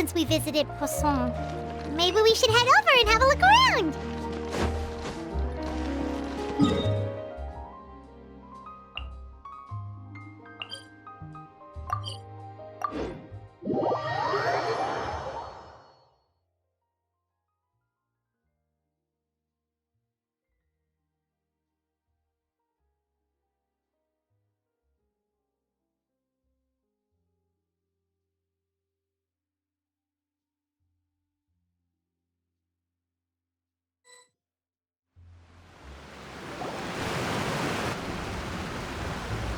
since we visited Poisson. Maybe we should head over and have a look around.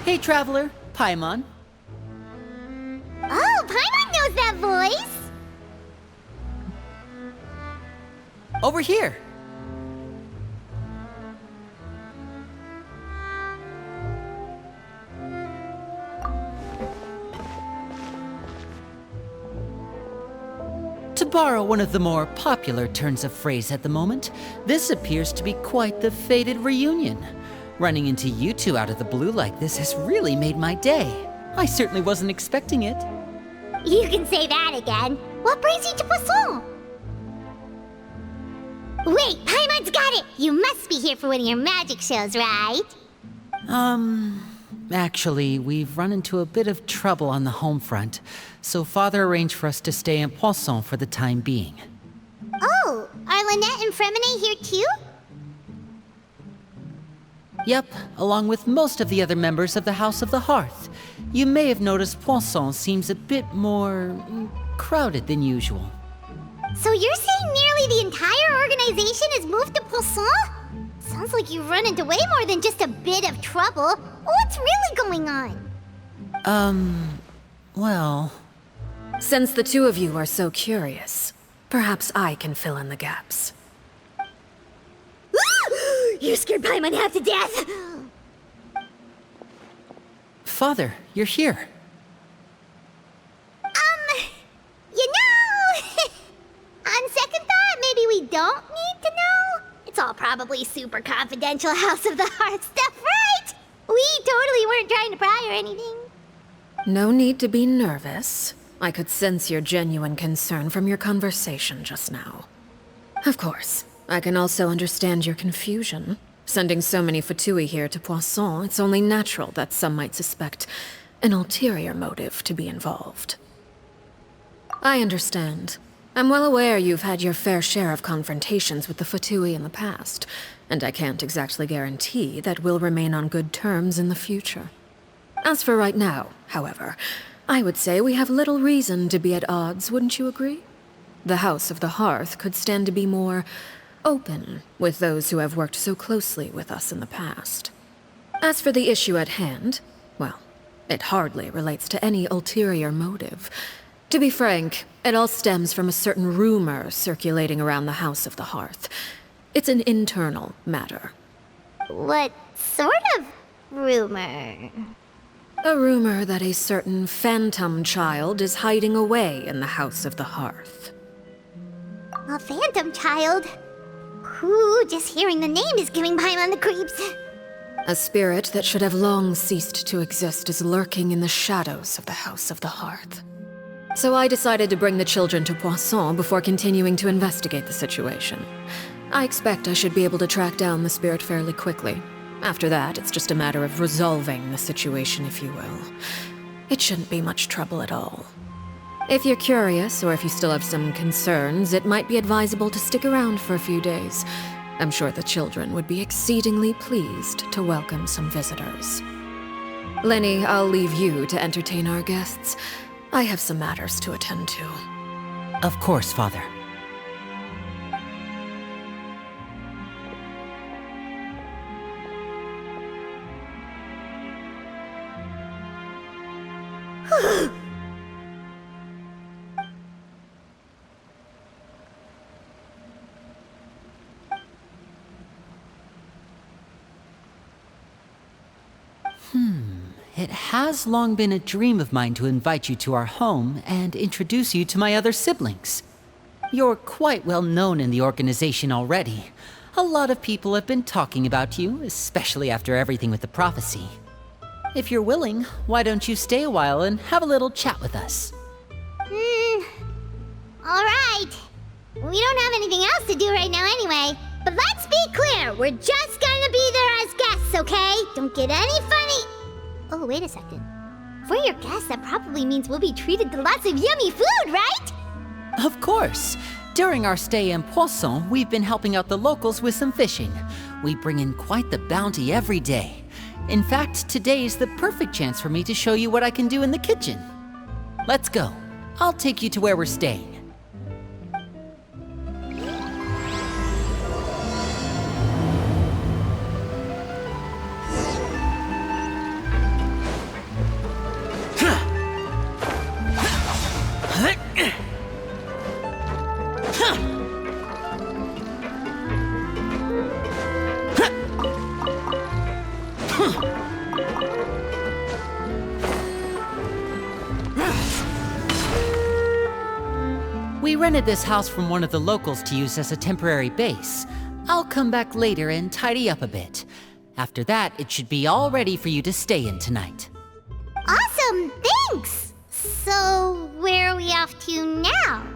Hey, traveler, Paimon. Oh, Paimon knows that voice! Over here. To borrow one of the more popular turns of phrase at the moment, this appears to be quite the fated reunion. Running into you two out of the blue like this has really made my day. I certainly wasn't expecting it. You can say that again. What brings you to Poisson? Wait, Paimon's got it! You must be here for one of your magic shows, right? Actually, we've run into a bit of trouble on the home front, so Father arranged for us to stay in Poisson for the time being. Oh, are Lynette and Fremine here too? Yep, along with most of the other members of the House of the Hearth. You may have noticed Poisson seems a bit more crowded than usual. So you're saying nearly the entire organization has moved to Poisson? Sounds like you've run into way more than just a bit of trouble. What's really going on? Well... Since the two of you are so curious, perhaps I can fill in the gaps. You scared Paimon half to death! Father, you're here. You know... on second thought, maybe we don't need to know? It's all probably super confidential House of the Heart stuff, right? We totally weren't trying to pry or anything. No need to be nervous. I could sense your genuine concern from your conversation just now. Of course, I can also understand your confusion. Sending so many Fatui here to Poisson, it's only natural that some might suspect an ulterior motive to be involved. I understand. I'm well aware you've had your fair share of confrontations with the Fatui in the past, and I can't exactly guarantee that we'll remain on good terms in the future. As for right now, however, I would say we have little reason to be at odds, wouldn't you agree? The House of the Hearth could stand to be more open with those who have worked so closely with us in the past. As for the issue at hand, well, it hardly relates to any ulterior motive. To be frank, it all stems from a certain rumor circulating around the House of the Hearth. It's an internal matter. What sort of rumor? A rumor that a certain phantom child is hiding away in the House of the Hearth. A phantom child? Ooh, just hearing the name is giving Paimon the creeps. A spirit that should have long ceased to exist is lurking in the shadows of the House of the Hearth. So I decided to bring the children to Poisson before continuing to investigate the situation. I expect I should be able to track down the spirit fairly quickly. After that, it's just a matter of resolving the situation, if you will. It shouldn't be much trouble at all. If you're curious, or if you still have some concerns, it might be advisable to stick around for a few days. I'm sure the children would be exceedingly pleased to welcome some visitors. Lenny, I'll leave you to entertain our guests. I have some matters to attend to. Of course, Father. It has long been a dream of mine to invite you to our home and introduce you to my other siblings. You're quite well known in the organization already. A lot of people have been talking about you, especially after everything with the prophecy. If you're willing, why don't you stay a while and have a little chat with us? Alright. We don't have anything else to do right now anyway. But let's be clear, we're just gonna be there as guests, okay? Don't get any funny... Oh, wait a second. For your guests, that probably means we'll be treated to lots of yummy food, right? Of course. During our stay in Poisson, we've been helping out the locals with some fishing. We bring in quite the bounty every day. In fact, today's the perfect chance for me to show you what I can do in the kitchen. Let's go. I'll take you to where we're staying. We rented this house from one of the locals to use as a temporary base. I'll come back later and tidy up a bit. After that, it should be all ready for you to stay in tonight. Awesome, thanks! So, where are we off to now?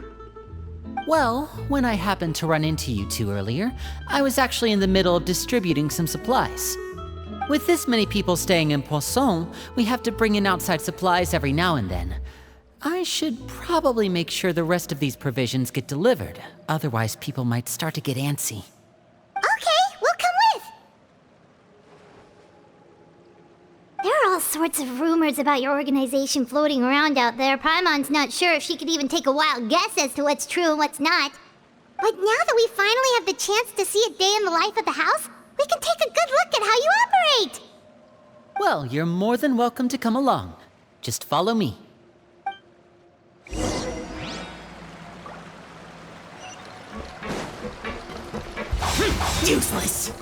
Well, when I happened to run into you two earlier, I was actually in the middle of distributing some supplies. With this many people staying in Poisson, we have to bring in outside supplies every now and then. I should probably make sure the rest of these provisions get delivered, otherwise people might start to get antsy. Okay, we'll come with! There are all sorts of rumors about your organization floating around out there. Paimon's not sure if she could even take a wild guess as to what's true and what's not. But now that we finally have the chance to see a day in the life of the house, we can take a good look at how you operate! Well, you're more than welcome to come along. Just follow me. Useless!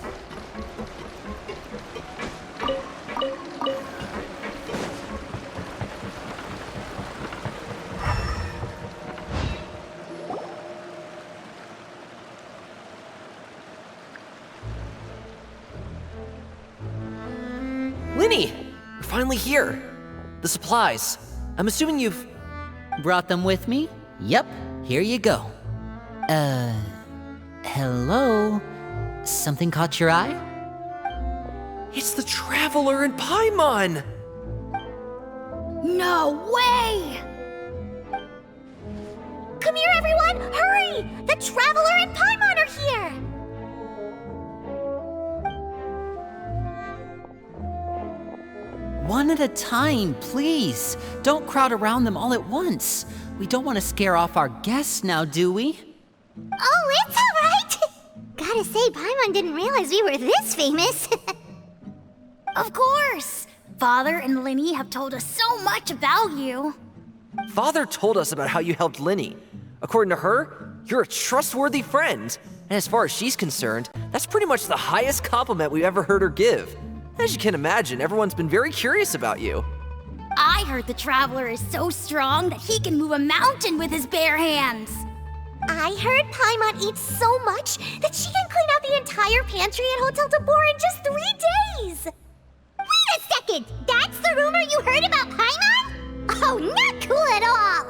Linny! We're finally here. The supplies. I'm assuming you've... Brought them with me? Yep, here you go. Hello? Something caught your eye? It's the Traveler in Paimon! No way! Come here, everyone! Hurry! The Traveler and Paimon are here! One at a time, please. Don't crowd around them all at once. We don't want to scare off our guests now, do we? Oh, it's all right! Gotta say, Paimon didn't realize we were this famous. Of course! Father and Linny have told us so much about you. Father told us about how you helped Linny. According to her, you're a trustworthy friend. And as far as she's concerned, that's pretty much the highest compliment we've ever heard her give. As you can imagine, everyone's been very curious about you. I heard the Traveler is so strong that he can move a mountain with his bare hands. I heard Paimon eats so much that she can clean out the entire pantry at Hotel de Boer in just 3 days! Wait a second! That's the rumor you heard about Paimon? Oh, not cool at all!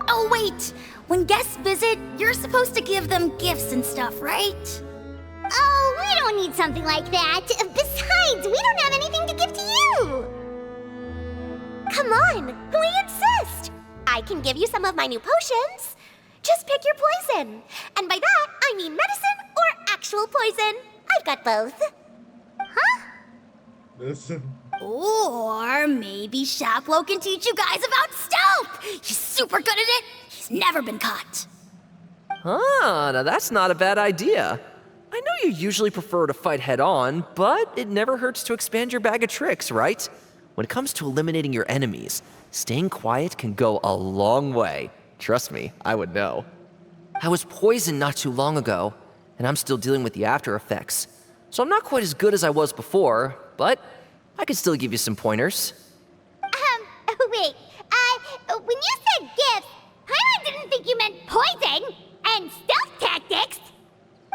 Oh wait, when guests visit, you're supposed to give them gifts and stuff, right? Oh, we don't need something like that. Besides, we don't have anything to give to you! Come on, we insist! I can give you some of my new potions. Just pick your poison. And by that, I mean medicine or actual poison. I've got both. Huh? Listen. Or maybe Shaplo can teach you guys about stealth! He's super good at it! He's never been caught. Ah, now that's not a bad idea. I know you usually prefer to fight head-on, but it never hurts to expand your bag of tricks, right? When it comes to eliminating your enemies, staying quiet can go a long way. Trust me, I would know. I was poisoned not too long ago, and I'm still dealing with the after effects. So I'm not quite as good as I was before, but I could still give you some pointers. Wait, when you said gifts, Paimon didn't think you meant poison and stealth tactics.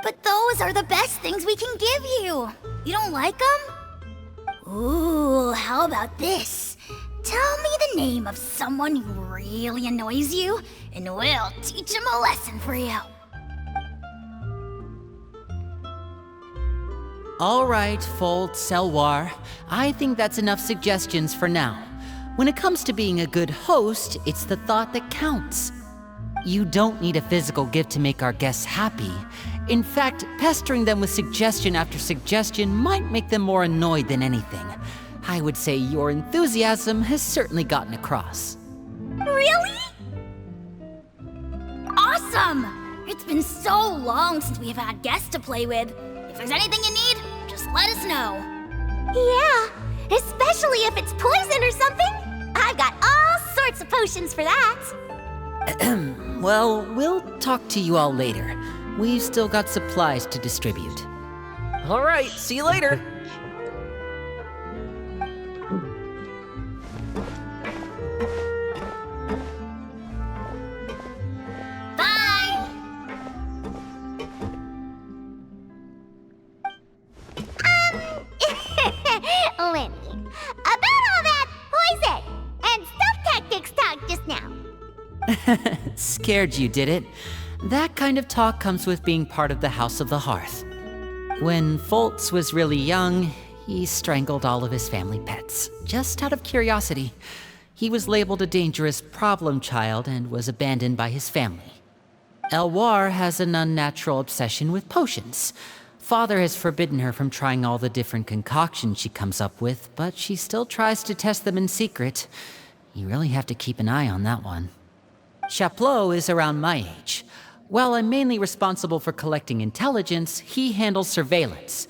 But those are the best things we can give you. You don't like them? Ooh, how about this? Tell me the name of someone who really annoys you, and we'll teach him a lesson for you. All right, Fold, Selwar. I think that's enough suggestions for now. When it comes to being a good host, it's the thought that counts. You don't need a physical gift to make our guests happy. In fact, pestering them with suggestion after suggestion might make them more annoyed than anything. I would say your enthusiasm has certainly gotten across. Really? Awesome! It's been so long since we have had guests to play with. If there's anything you need, just let us know. Yeah, especially if it's poison or something. I've got all sorts of potions for that. Well, we'll talk to you all later. We've still got supplies to distribute. All right, see you later. Bye! Lenny, about all that poison and stealth tactics talk just now. Scared you, did it? That kind of talk comes with being part of the House of the Hearth. When Foltz was really young, he strangled all of his family pets, just out of curiosity. He was labeled a dangerous problem child and was abandoned by his family. Elwar has an unnatural obsession with potions. Father has forbidden her from trying all the different concoctions she comes up with, but she still tries to test them in secret. You really have to keep an eye on that one. Chaplot is around my age. While I'm mainly responsible for collecting intelligence, he handles surveillance.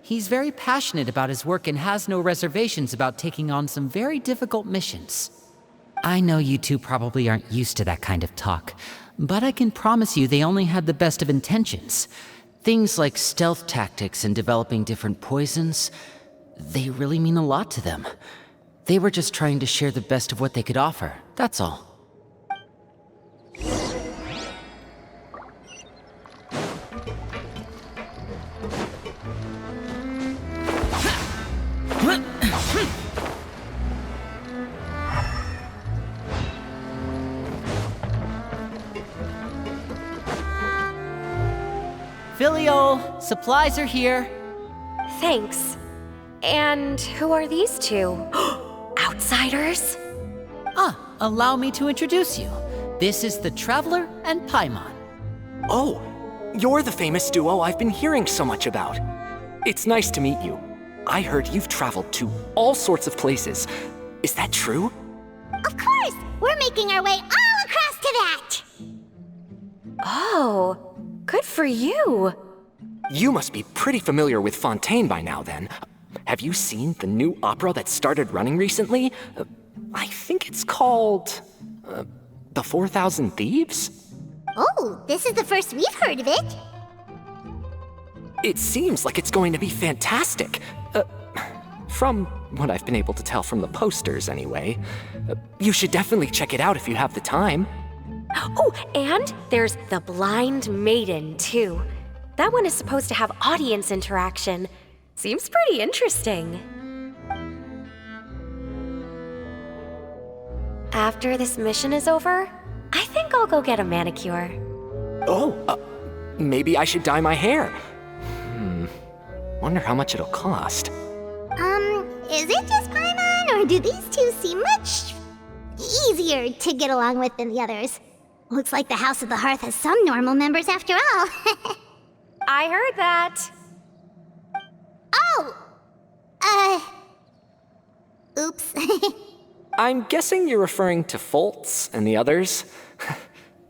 He's very passionate about his work and has no reservations about taking on some very difficult missions. I know you two probably aren't used to that kind of talk, but I can promise you they only had the best of intentions. Things like stealth tactics and developing different poisons, they really mean a lot to them. They were just trying to share the best of what they could offer, that's all. Filio, supplies are here. Thanks. And who are these two? Outsiders? Allow me to introduce you. This is the Traveler and Paimon. Oh, you're the famous duo I've been hearing so much about. It's nice to meet you. I heard you've traveled to all sorts of places. Is that true? Of course, we're making our way all across to that. Oh, good for you. You must be pretty familiar with Fontaine by now, then. Have you seen the new opera that started running recently? I think it's called... The 4,000 Thieves? Oh, this is the first we've heard of it. It seems like it's going to be fantastic. From what I've been able to tell from the posters, anyway. You should definitely check it out if you have the time. Oh, and there's The Blind Maiden, too. That one is supposed to have audience interaction. Seems pretty interesting. After this mission is over, I think I'll go get a manicure. Oh, maybe I should dye my hair. Wonder how much it'll cost. Is it just Paimon, or do these two seem much easier to get along with than the others? Looks like the House of the Hearth has some normal members after all. I heard that. Oh! Oops. I'm guessing you're referring to Foltz and the others?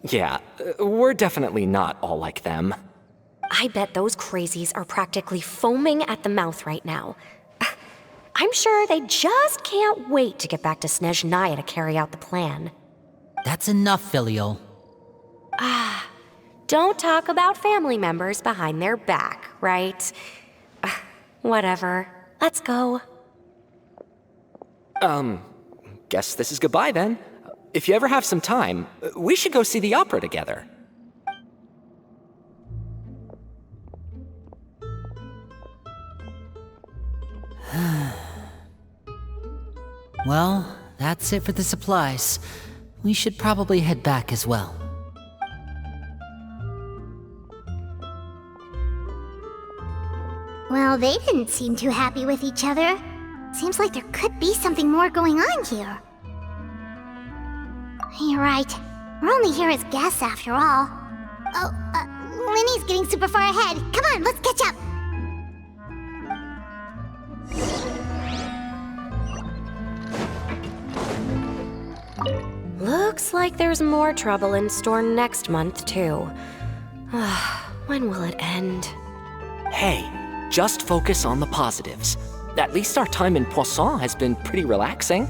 Yeah, we're definitely not all like them. I bet those crazies are practically foaming at the mouth right now. I'm sure they just can't wait to get back to Snezhnaya to carry out the plan. That's enough, Filio. Don't talk about family members behind their back, right? Whatever. Let's go. Guess this is goodbye then. If you ever have some time, we should go see the opera together. Well, that's it for the supplies. We should probably head back as well. Well, they didn't seem too happy with each other. Seems like there could be something more going on here. You're right. We're only here as guests after all. Oh, Linny's getting super far ahead. Come on, let's catch up. Looks like there's more trouble in store next month, too. When will it end? Hey, just focus on the positives. At least our time in Poisson has been pretty relaxing.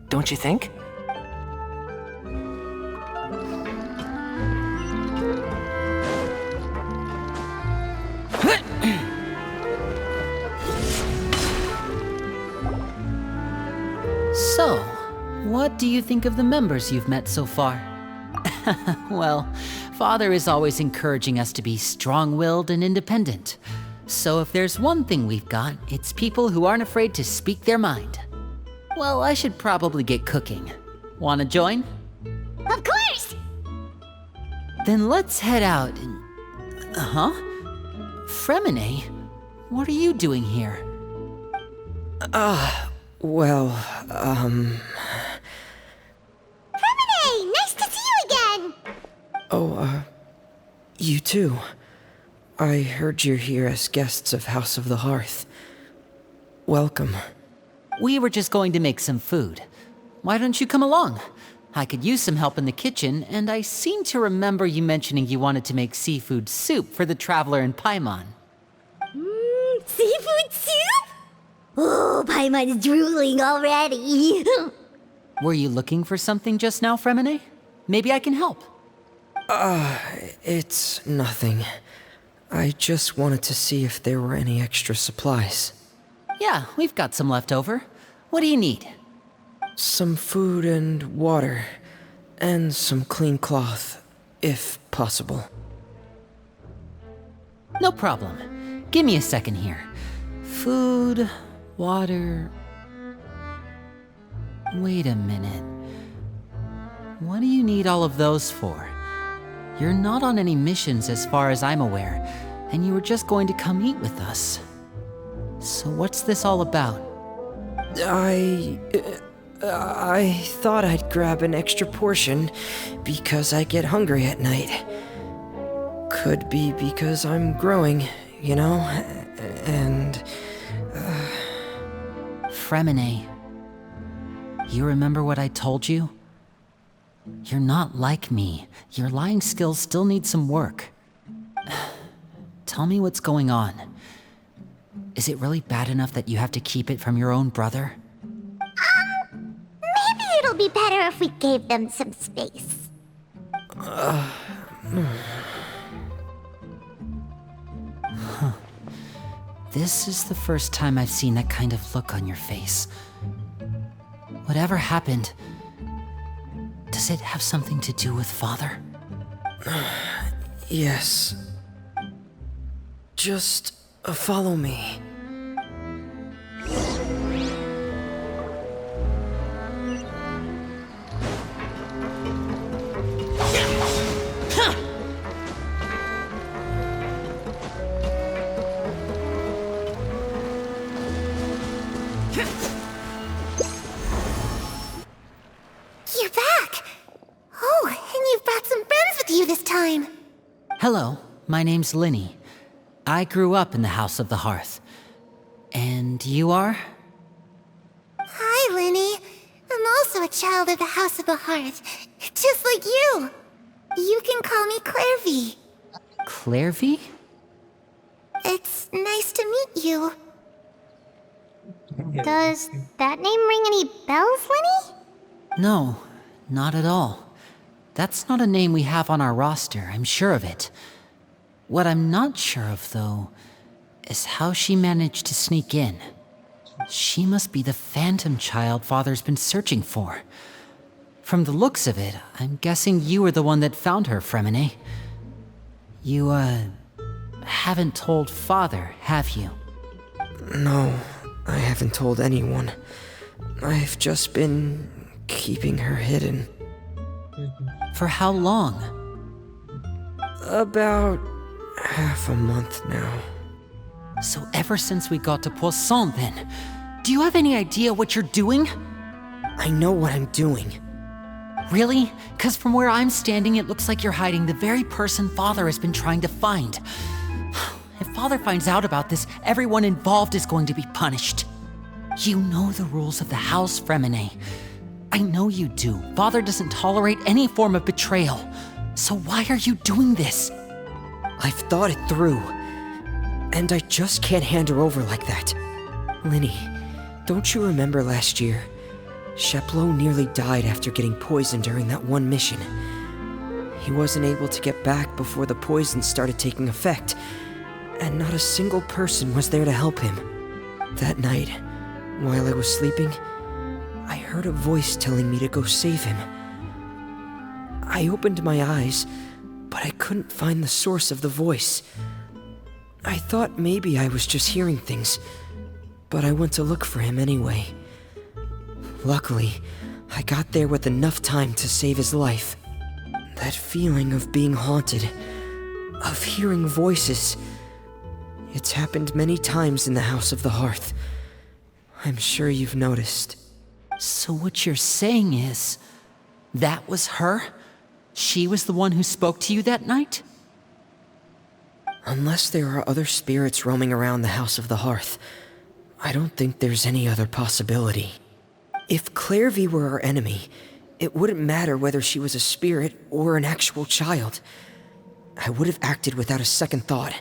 Don't you think? So, what do you think of the members you've met so far? Well, Father is always encouraging us to be strong-willed and independent. So if there's one thing we've got, it's people who aren't afraid to speak their mind. Well, I should probably get cooking. Wanna join? Of course! Then let's head out and... Huh? Fremine? What are you doing here? Well, Fremine! Nice to see you again! you too. I heard you're here as guests of House of the Hearth. Welcome. We were just going to make some food. Why don't you come along? I could use some help in the kitchen, and I seem to remember you mentioning you wanted to make seafood soup for the traveler in Paimon. Seafood soup? Oh, Paimon's drooling already. Were you looking for something just now, Fremine? Maybe I can help. It's nothing. I just wanted to see if there were any extra supplies. Yeah, we've got some left over. What do you need? Some food and water, and some clean cloth, if possible. No problem. Give me a second here. Food, water... Wait a minute. What do you need all of those for? You're not on any missions as far as I'm aware, and you were just going to come eat with us. So what's this all about? I thought I'd grab an extra portion because I get hungry at night. Could be because I'm growing, you know, and... Fremine, you remember what I told you? You're not like me. Your lying skills still need some work. Tell me what's going on. Is it really bad enough that you have to keep it from your own brother? Maybe it'll be better if we gave them some space. This is the first time I've seen that kind of look on your face. Whatever happened, does it have something to do with Father? yes. Just follow me. You're back! Oh, and you've brought some friends with you this time. Hello, my name's Linny. I grew up in the House of the Hearth. And you are? Hi, Linny. I'm also a child of the House of the Hearth, just like you. You can call me Clairvy. Clairvy? It's nice to meet you. Does that name ring any bells, Linny? No, not at all. That's not a name we have on our roster, I'm sure of it. What I'm not sure of, though, is how she managed to sneak in. She must be the phantom child Father's been searching for. From the looks of it, I'm guessing you were the one that found her, Fremine. You, haven't told Father, have you? No, I haven't told anyone. I've just been keeping her hidden. For how long? About half a month now. So ever since we got to Poisson then, do you have any idea what you're doing? I know what I'm doing. Really? 'Cause from where I'm standing, it looks like you're hiding the very person Father has been trying to find. If Father finds out about this, everyone involved is going to be punished. You know the rules of the house, Fremine. I know you do. Father doesn't tolerate any form of betrayal. So why are you doing this? I've thought it through. And I just can't hand her over like that. Linny, don't you remember last year? Sheplo nearly died after getting poisoned during that one mission. He wasn't able to get back before the poison started taking effect, and not a single person was there to help him. That night, while I was sleeping, I heard a voice telling me to go save him. I opened my eyes, but I couldn't find the source of the voice. I thought maybe I was just hearing things, but I went to look for him anyway. Luckily, I got there with enough time to save his life. That feeling of being haunted, of hearing voices, it's happened many times in the House of the Hearth. I'm sure you've noticed. So what you're saying is, that was her? She was the one who spoke to you that night? Unless there are other spirits roaming around the House of the Hearth, I don't think there's any other possibility. If Clairvy were our enemy, it wouldn't matter whether she was a spirit or an actual child. I would have acted without a second thought,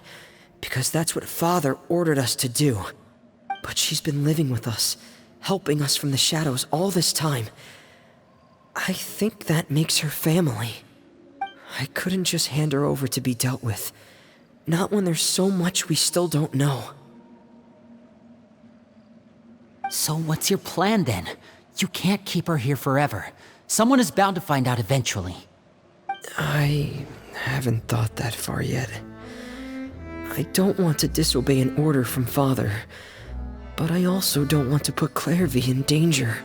because that's what Father ordered us to do. But she's been living with us, helping us from the shadows all this time. I think that makes her family. I couldn't just hand her over to be dealt with. Not when there's so much we still don't know. So what's your plan then? You can't keep her here forever. Someone is bound to find out eventually. I haven't thought that far yet. I don't want to disobey an order from Father, but I also don't want to put Clairvy in danger.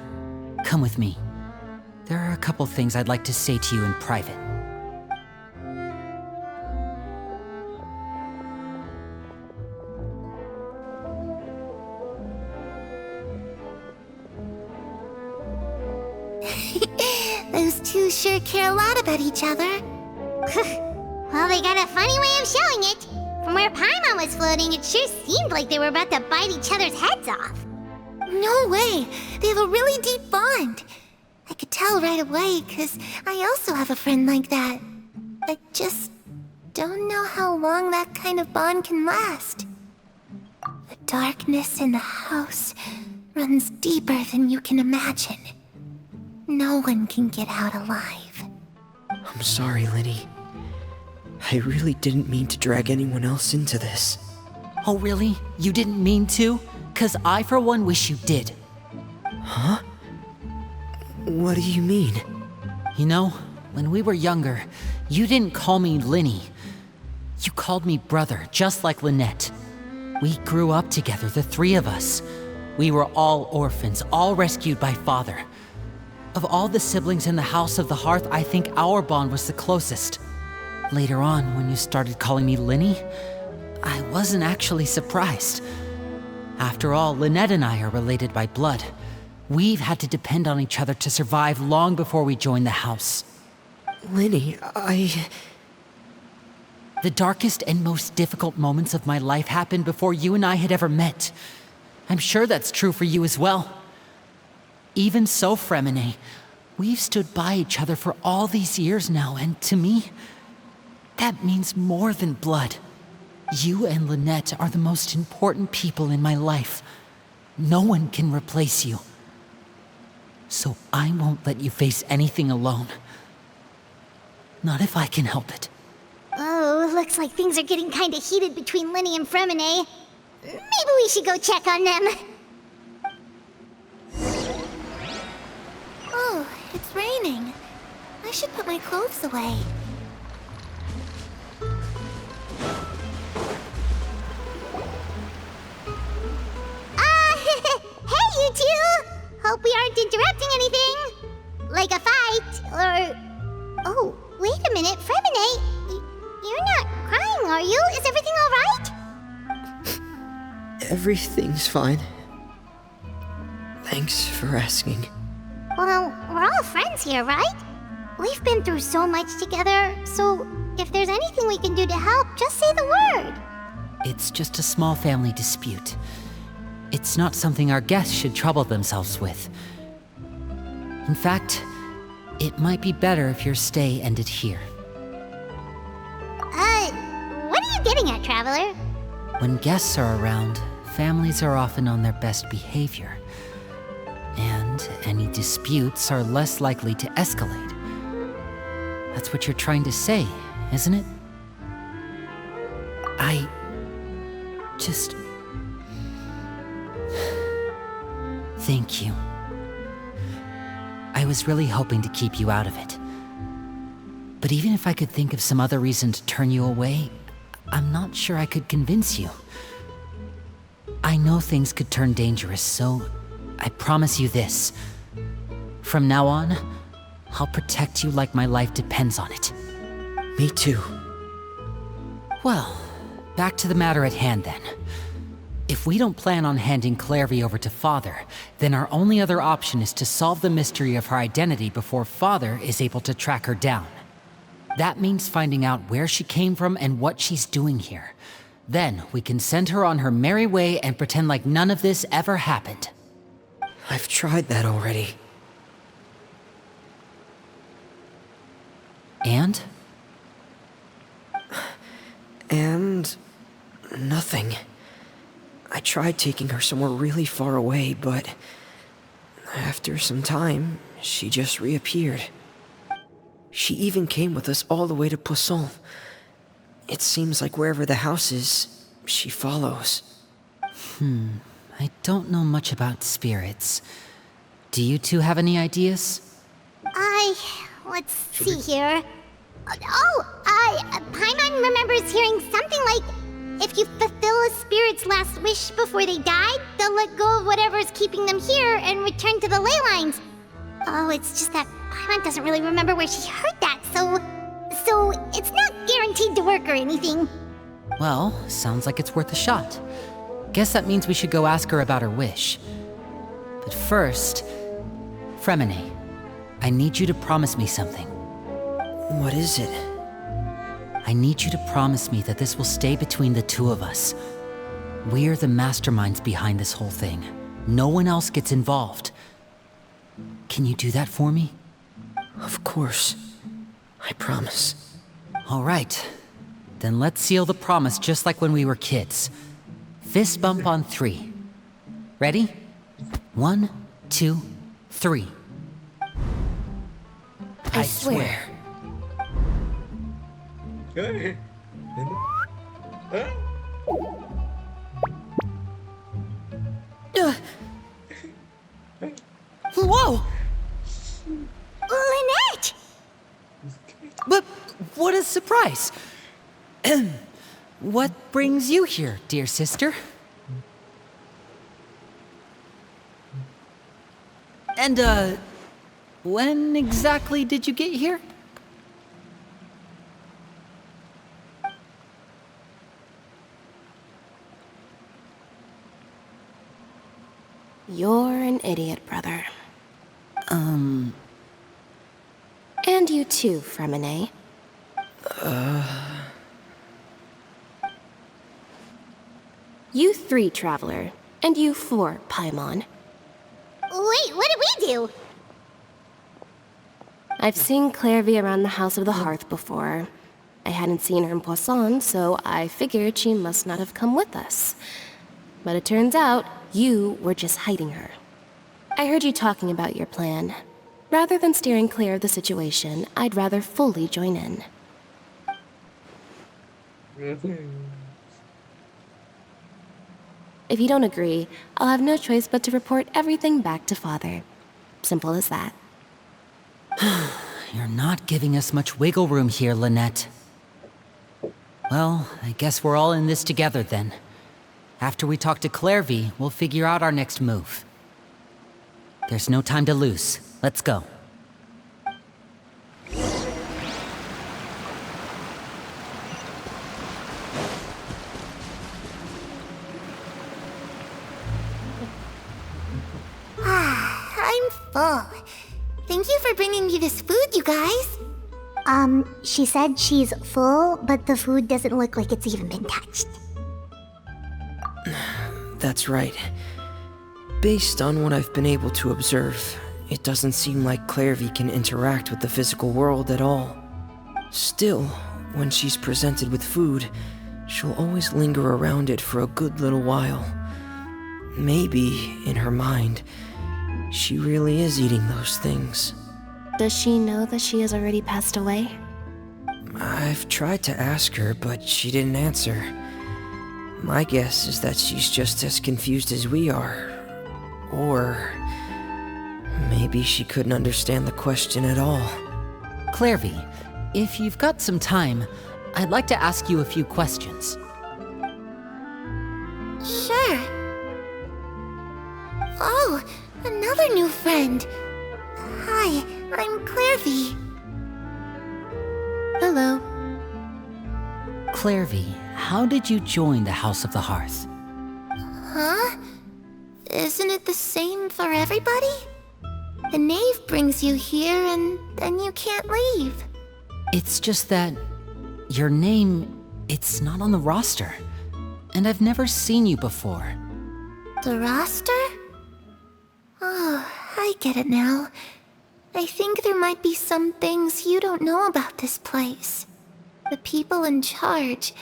Come with me. There are a couple things I'd like to say to you in private. Those two sure care a lot about each other. Well, they got a funny way of showing it. From where Paimon was floating, it sure seemed like they were about to bite each other's heads off. No way! They have a really deep bond. I could tell right away, 'cause I also have a friend like that. I just don't know how long that kind of bond can last. The darkness in the house runs deeper than you can imagine. No one can get out alive. I'm sorry, Linny. I really didn't mean to drag anyone else into this. Oh really? You didn't mean to? 'Cause I for one wish you did. Huh? What do you mean? You know, when we were younger, you didn't call me Linny. You called me brother, just like Lynette. We grew up together, the three of us. We were all orphans, all rescued by Father. Of all the siblings in the House of the Hearth, I think our bond was the closest. Later on, when you started calling me Linny, I wasn't actually surprised. After all, Lynette and I are related by blood. We've had to depend on each other to survive long before we joined the house. Linny, The darkest and most difficult moments of my life happened before you and I had ever met. I'm sure that's true for you as well. Even so, Fremine, we've stood by each other for all these years now, and to me, that means more than blood. You and Lynette are the most important people in my life. No one can replace you. So I won't let you face anything alone. Not if I can help it. Oh, looks like things are getting kinda heated between Linny and Fremine. Maybe we should go check on them. Oh, it's raining. I should put my clothes away. Hey, you two! Hope we aren't interrupting anything. Like a fight, or... Oh, Everything's fine. Thanks for asking. Well, we're all friends here, right? We've been through so much together, so if there's anything we can do to help, just say the word. It's just a small family dispute. It's not something our guests should trouble themselves with. In fact, it might be better if your stay ended here. What are you getting at, Traveler? When guests are around, families are often on their best behavior. And any disputes are less likely to escalate. That's what you're trying to say, isn't it? I just... Thank you. I was really hoping to keep you out of it. But even if I could think of some other reason to turn you away, I'm not sure I could convince you. I know things could turn dangerous, so I promise you this. From now on, I'll protect you like my life depends on it. Me too. Well, back to the matter at hand then. If we don't plan on handing Clairvy over to Father, then our only other option is to solve the mystery of her identity before Father is able to track her down. That means finding out where she came from and what she's doing here. Then we can send her on her merry way and pretend like none of this ever happened. I've tried that already. And? And... nothing. I tried taking her somewhere really far away, but... after some time, she just reappeared. She even came with us all the way to Poisson. It seems like wherever the house is, she follows. I don't know much about spirits. Do you two have any ideas? Let's see here. Paimon remembers hearing something like, if you fulfill a spirit's last wish before they died, they'll let go of whatever's keeping them here and return to the ley lines. Oh, it's just that Paimon doesn't really remember where she heard that, so it's not guaranteed to work or anything. Well, sounds like it's worth a shot. Guess that means we should go ask her about her wish. But first, Fremine, I need you to promise me something. What is it? I need you to promise me that this will stay between the two of us. We're the masterminds behind this whole thing. No one else gets involved. Can you do that for me? Of course. I promise. All right. Then let's seal the promise just like when we were kids. Fist bump on 3. Ready? 1, 2, 3. I swear. Whoa! Lynette! But what a surprise! What brings you here, dear sister? And, when exactly did you get here? You're an idiot, brother. And you too, Fremine. You 3, Traveler. And you 4, Paimon. Wait, what did we do? I've seen Clairvy around the House of the Hearth before. I hadn't seen her in Poisson, so I figured she must not have come with us. But it turns out, you were just hiding her. I heard you talking about your plan. Rather than steering clear of the situation, I'd rather fully join in. If you don't agree, I'll have no choice but to report everything back to Father. Simple as that. You're not giving us much wiggle room here, Lynette. Well, I guess we're all in this together then. After we talk to Clairvy, we'll figure out our next move. There's no time to lose. Let's go. full. Thank you for bringing me this food, you guys. She said she's full, but the food doesn't look like it's even been touched. That's right. Based on what I've been able to observe, it doesn't seem like Clairvy can interact with the physical world at all. Still, when she's presented with food, she'll always linger around it for a good little while. Maybe, in her mind, she really is eating those things. Does she know that she has already passed away? I've tried to ask her, but she didn't answer. My guess is that she's just as confused as we are. Or maybe she couldn't understand the question at all. Clairvy, if you've got some time, I'd like to ask you a few questions. Sure. Oh, another new friend. Hi, I'm Clairvy. Hello. Clairvy, how did you join the House of the Hearth? Huh? Isn't it the same for everybody? The knave brings you here and then you can't leave. It's just that your name, it's not on the roster. And I've never seen you before. The roster? Oh, I get it now. I think there might be some things you don't know about this place. The people in charge,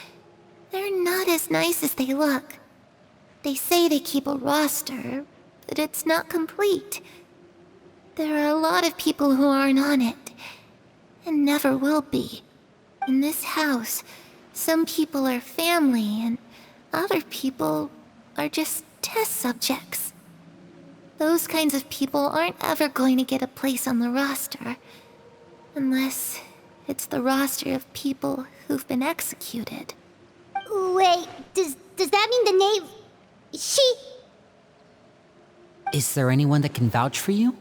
they're not as nice as they look. They say they keep a roster, but it's not complete. There are a lot of people who aren't on it, and never will be. In this house, some people are family, and other people are just test subjects. Those kinds of people aren't ever going to get a place on the roster, unless it's the roster of people who've been executed. Wait, does that mean the knave... She... Is there anyone that can vouch for you?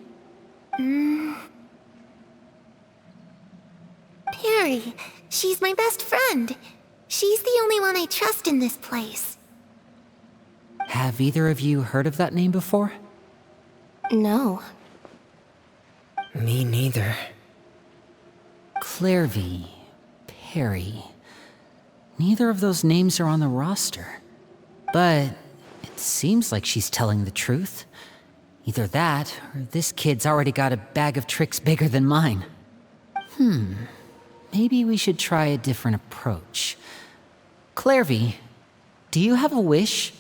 Perry, she's my best friend. She's the only one I trust in this place. Have either of you heard of that name before? No. Me neither. Clairvy, Perry. Neither of those names are on the roster. But it seems like she's telling the truth. Either that, or this kid's already got a bag of tricks bigger than mine. Maybe we should try a different approach. Clairvy, do you have a wish?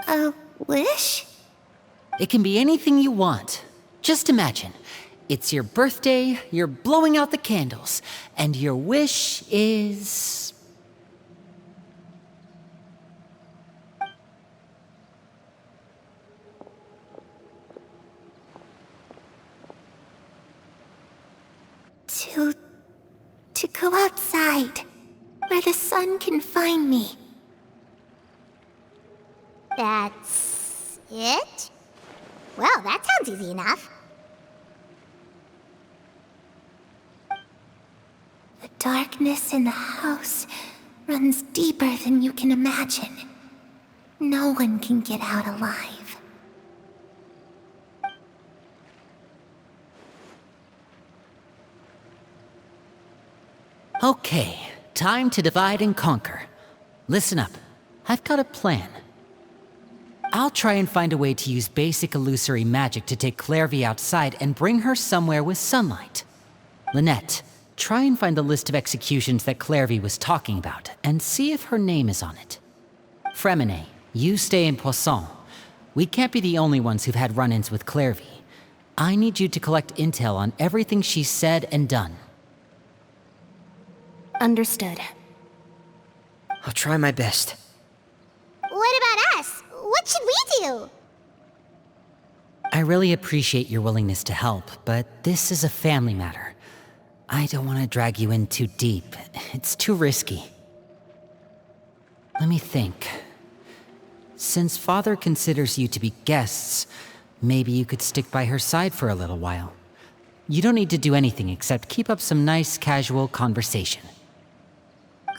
A wish? It can be anything you want. Just imagine. It's your birthday, you're blowing out the candles, and your wish is... To go outside, where the sun can find me. That's... it? Well, that sounds easy enough. The darkness in the house runs deeper than you can imagine. No one can get out alive. Okay, time to divide and conquer. Listen up, I've got a plan. I'll try and find a way to use basic illusory magic to take Clairvy outside and bring her somewhere with sunlight. Lynette, try and find the list of executions that Clairvy was talking about, and see if her name is on it. Fremine, you stay in Poisson. We can't be the only ones who've had run-ins with Clairvy. I need you to collect intel on everything she's said and done. Understood. I'll try my best. What about us? What should we do? I really appreciate your willingness to help, but this is a family matter. I don't want to drag you in too deep. It's too risky. Let me think. Since Father considers you to be guests, maybe you could stick by her side for a little while. You don't need to do anything except keep up some nice, casual conversation.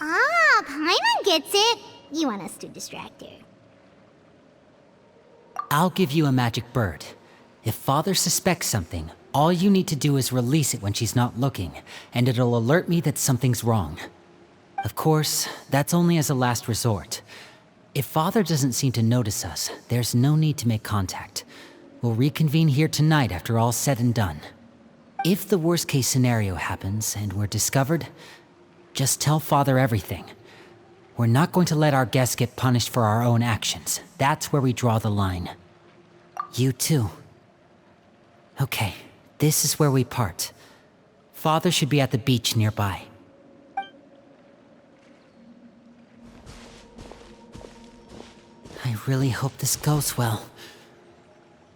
Ah, Paimon gets it. You want us to distract her. I'll give you a magic bird. If Father suspects something, all you need to do is release it when she's not looking, and it'll alert me that something's wrong. Of course, that's only as a last resort. If Father doesn't seem to notice us, there's no need to make contact. We'll reconvene here tonight after all's said and done. If the worst-case scenario happens and we're discovered, just tell Father everything. We're not going to let our guests get punished for our own actions. That's where we draw the line. You too. Okay, this is where we part. Father should be at the beach nearby. I really hope this goes well.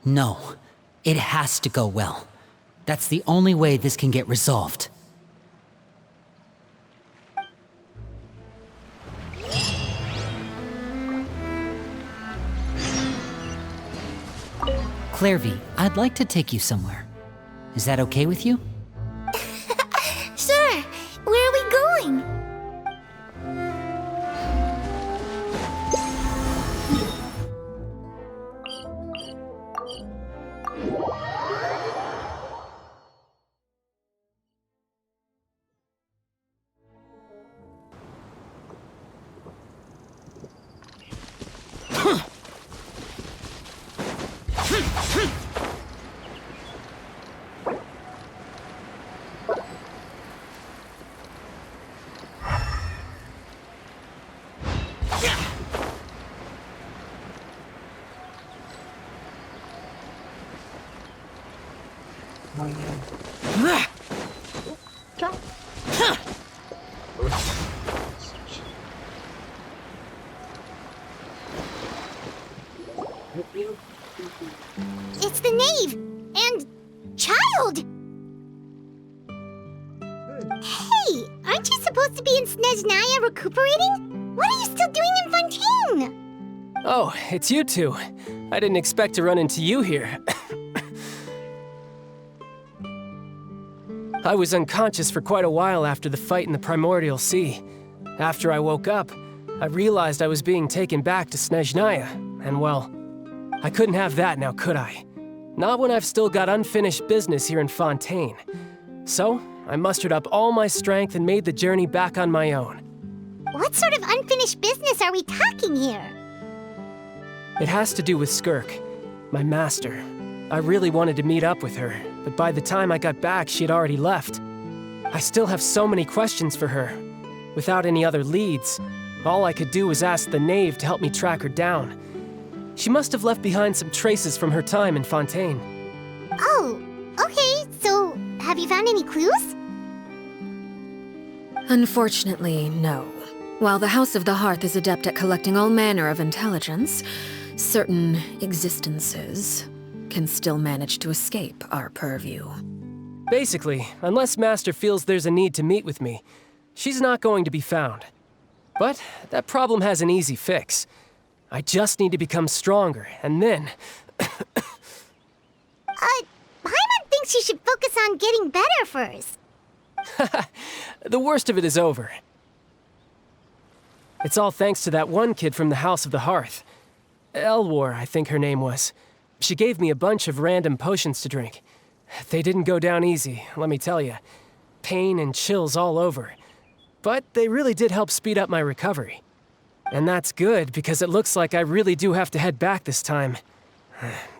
No, it has to go well. That's the only way this can get resolved. Clairvy, I'd like to take you somewhere. Is that okay with you? Sure. Where are we going? It's the knave and child. Hey, aren't you supposed to be in Snezhnaya recuperating? What are you still doing in Fontaine? Oh, it's you two. I didn't expect to run into you here. I was unconscious for quite a while after the fight in the Primordial Sea. After I woke up, I realized I was being taken back to Snezhnaya, and well, I couldn't have that now, could I? Not when I've still got unfinished business here in Fontaine. So, I mustered up all my strength and made the journey back on my own. What sort of unfinished business are we talking here? It has to do with Skirk, my master. I really wanted to meet up with her, but by the time I got back, she had already left. I still have so many questions for her. Without any other leads, all I could do was ask the knave to help me track her down. She must have left behind some traces from her time in Fontaine. Oh, okay, so have you found any clues? Unfortunately, no. While the House of the Hearth is adept at collecting all manner of intelligence, certain existences can still manage to escape our purview. Basically, unless Master feels there's a need to meet with me, she's not going to be found. But that problem has an easy fix. I just need to become stronger, and then... Paimon thinks you should focus on getting better first. The worst of it is over. It's all thanks to that one kid from the House of the Hearth. Elwar, I think her name was. She gave me a bunch of random potions to drink. They didn't go down easy, let me tell you. Pain and chills all over. But they really did help speed up my recovery. And that's good, because it looks like I really do have to head back this time.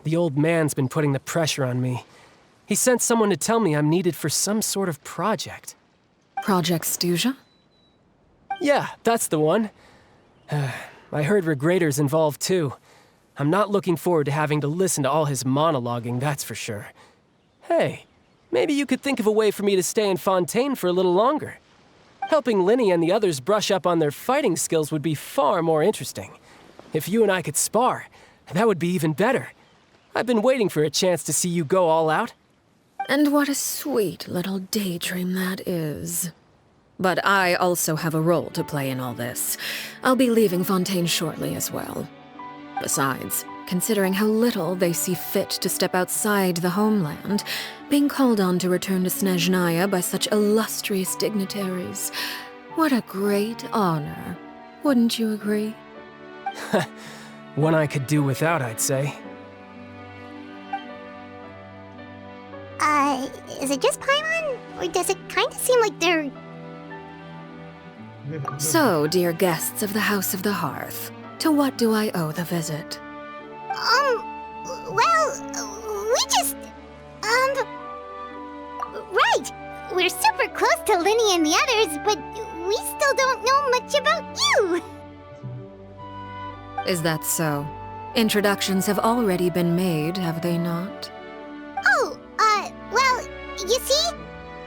The old man's been putting the pressure on me. He sent someone to tell me I'm needed for some sort of project. Project Stuja? Yeah, that's the one. I heard Regrader's involved too. I'm not looking forward to having to listen to all his monologuing, that's for sure. Hey, maybe you could think of a way for me to stay in Fontaine for a little longer. Helping Linny and the others brush up on their fighting skills would be far more interesting. If you and I could spar, that would be even better. I've been waiting for a chance to see you go all out. And what a sweet little daydream that is. But I also have a role to play in all this. I'll be leaving Fontaine shortly as well. Besides, considering how little they see fit to step outside the homeland, being called on to return to Snezhnaya by such illustrious dignitaries, what a great honor. Wouldn't you agree? One I could do without, I'd say. it just Paimon? Or does it kind of seem like they're... So, dear guests of the House of the Hearth, to what do I owe the visit? Well, we just... Right! We're super close to Linny and the others, but we still don't know much about you! Is that so? Introductions have already been made, have they not? Oh, well, you see?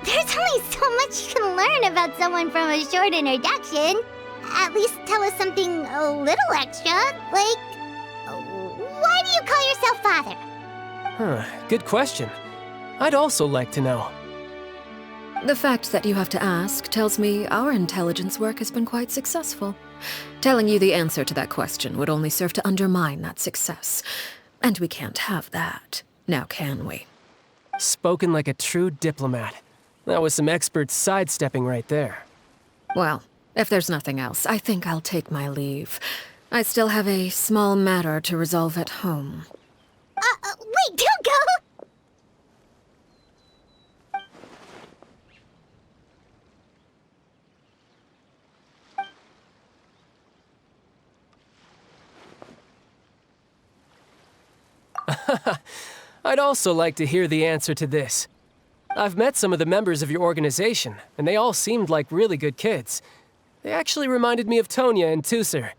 There's only so much you can learn about someone from a short introduction. At least tell us something a little extra, like... Why do you call yourself father? Huh, good question. I'd also like to know. The fact that you have to ask tells me our intelligence work has been quite successful. Telling you the answer to that question would only serve to undermine that success. And we can't have that, now can we? Spoken like a true diplomat. That was some expert sidestepping right there. Well, if there's nothing else, I think I'll take my leave. I still have a small matter to resolve at home. Wait, don't go! I'd also like to hear the answer to this. I've met some of the members of your organization, and they all seemed like really good kids. They actually reminded me of Tonya and Tusser.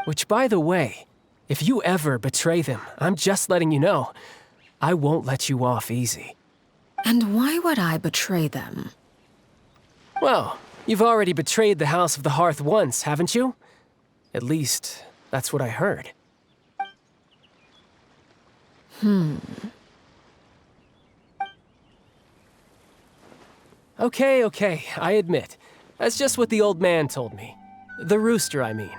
Which, by the way, if you ever betray them, I'm just letting you know, I won't let you off easy. And why would I betray them? Well, you've already betrayed the House of the Hearth once, haven't you? At least, that's what I heard. Okay, I admit. That's just what the old man told me. The rooster, I mean.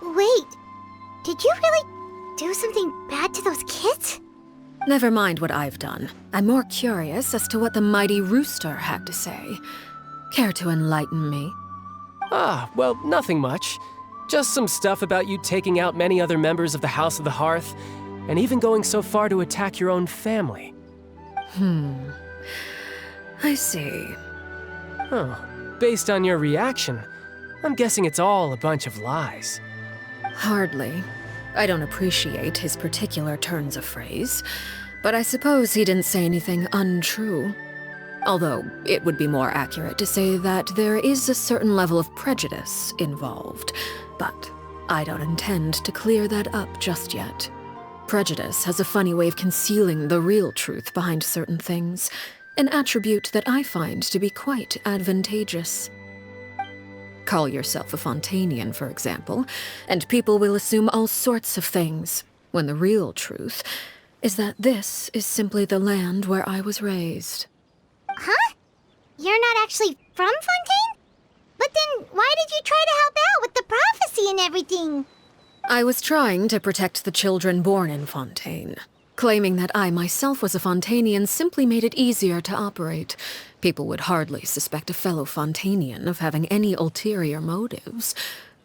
Wait, did you really do something bad to those kids? Never mind what I've done. I'm more curious as to what the mighty rooster had to say. Care to enlighten me? Well, nothing much. Just some stuff about you taking out many other members of the House of the Hearth, and even going so far to attack your own family. I see. Oh, based on your reaction, I'm guessing it's all a bunch of lies. Hardly. I don't appreciate his particular turns of phrase, but I suppose he didn't say anything untrue. Although, it would be more accurate to say that there is a certain level of prejudice involved, but I don't intend to clear that up just yet. Prejudice has a funny way of concealing the real truth behind certain things, an attribute that I find to be quite advantageous. Call yourself a Fontanian, for example, and people will assume all sorts of things, when the real truth is that this is simply the land where I was raised. Huh? You're not actually from Fontaine? But then why did you try to help out with the prophecy and everything? I was trying to protect the children born in Fontaine. Claiming that I myself was a Fontanian simply made it easier to operate. People would hardly suspect a fellow Fontanian of having any ulterior motives.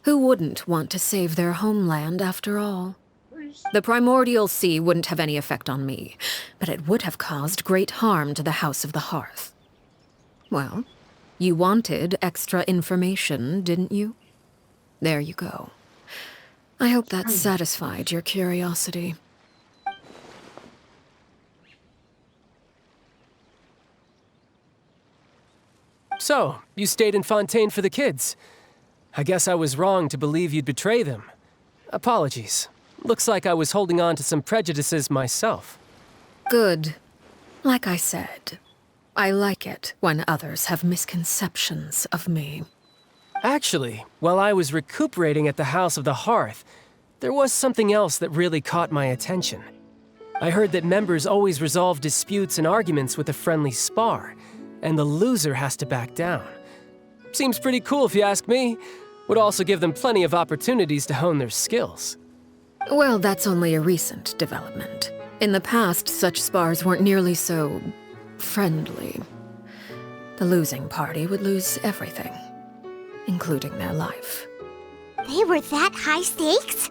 Who wouldn't want to save their homeland after all? The primordial sea wouldn't have any effect on me, but it would have caused great harm to the House of the Hearth. Well, you wanted extra information, didn't you? There you go. I hope that satisfied your curiosity. So, you stayed in Fontaine for the kids. I guess I was wrong to believe you'd betray them. Apologies. Looks like I was holding on to some prejudices myself. Good. Like I said, I like it when others have misconceptions of me. Actually, while I was recuperating at the House of the Hearth, there was something else that really caught my attention. I heard that members always resolve disputes and arguments with a friendly spar, and the loser has to back down. Seems pretty cool if you ask me. Would also give them plenty of opportunities to hone their skills. Well, that's only a recent development. In the past, such spars weren't nearly so friendly. The losing party would lose everything, including their life. They were that high stakes?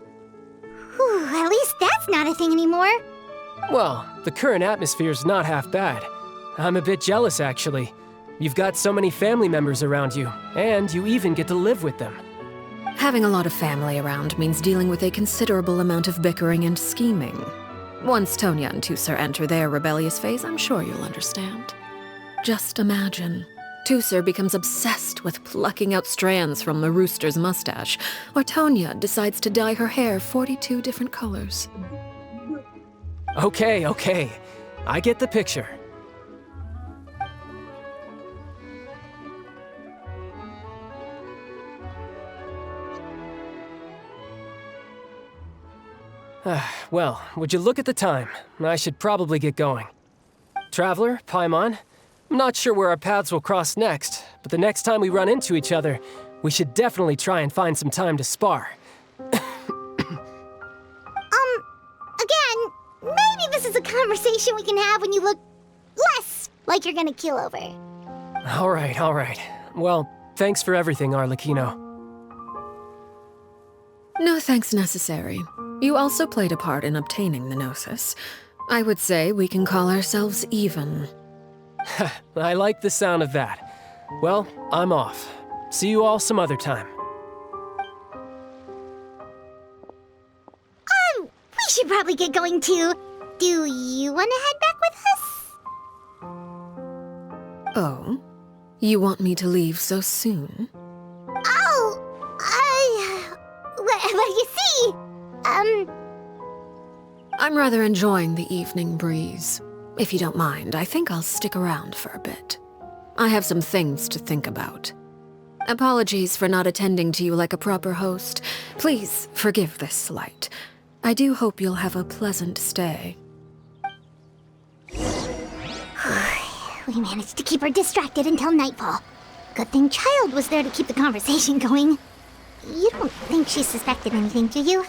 Whew, at least that's not a thing anymore. Well, the current atmosphere's not half bad. I'm a bit jealous, actually. You've got so many family members around you, and you even get to live with them. Having a lot of family around means dealing with a considerable amount of bickering and scheming. Once Tonya and Tusser enter their rebellious phase, I'm sure you'll understand. Just imagine. Tusser becomes obsessed with plucking out strands from the rooster's mustache, or Tonya decides to dye her hair 42 different colors. Okay. I get the picture. Well, would you look at the time? I should probably get going. Traveler, Paimon, I'm not sure where our paths will cross next, but the next time we run into each other, we should definitely try and find some time to spar. Again, maybe this is a conversation we can have when you look less like you're gonna keel over. All right. Well, thanks for everything, Arlecchino. No thanks necessary. You also played a part in obtaining the Gnosis. I would say we can call ourselves even. I like the sound of that. Well, I'm off. See you all some other time. We should probably get going too. Do you want to head back with us? Oh? You want me to leave so soon? Well, you see, I'm rather enjoying the evening breeze. If you don't mind, I think I'll stick around for a bit. I have some things to think about. Apologies for not attending to you like a proper host. Please forgive this slight. I do hope you'll have a pleasant stay. we managed to keep her distracted until nightfall. Good thing Child was there to keep the conversation going. You don't think she suspected anything, do you?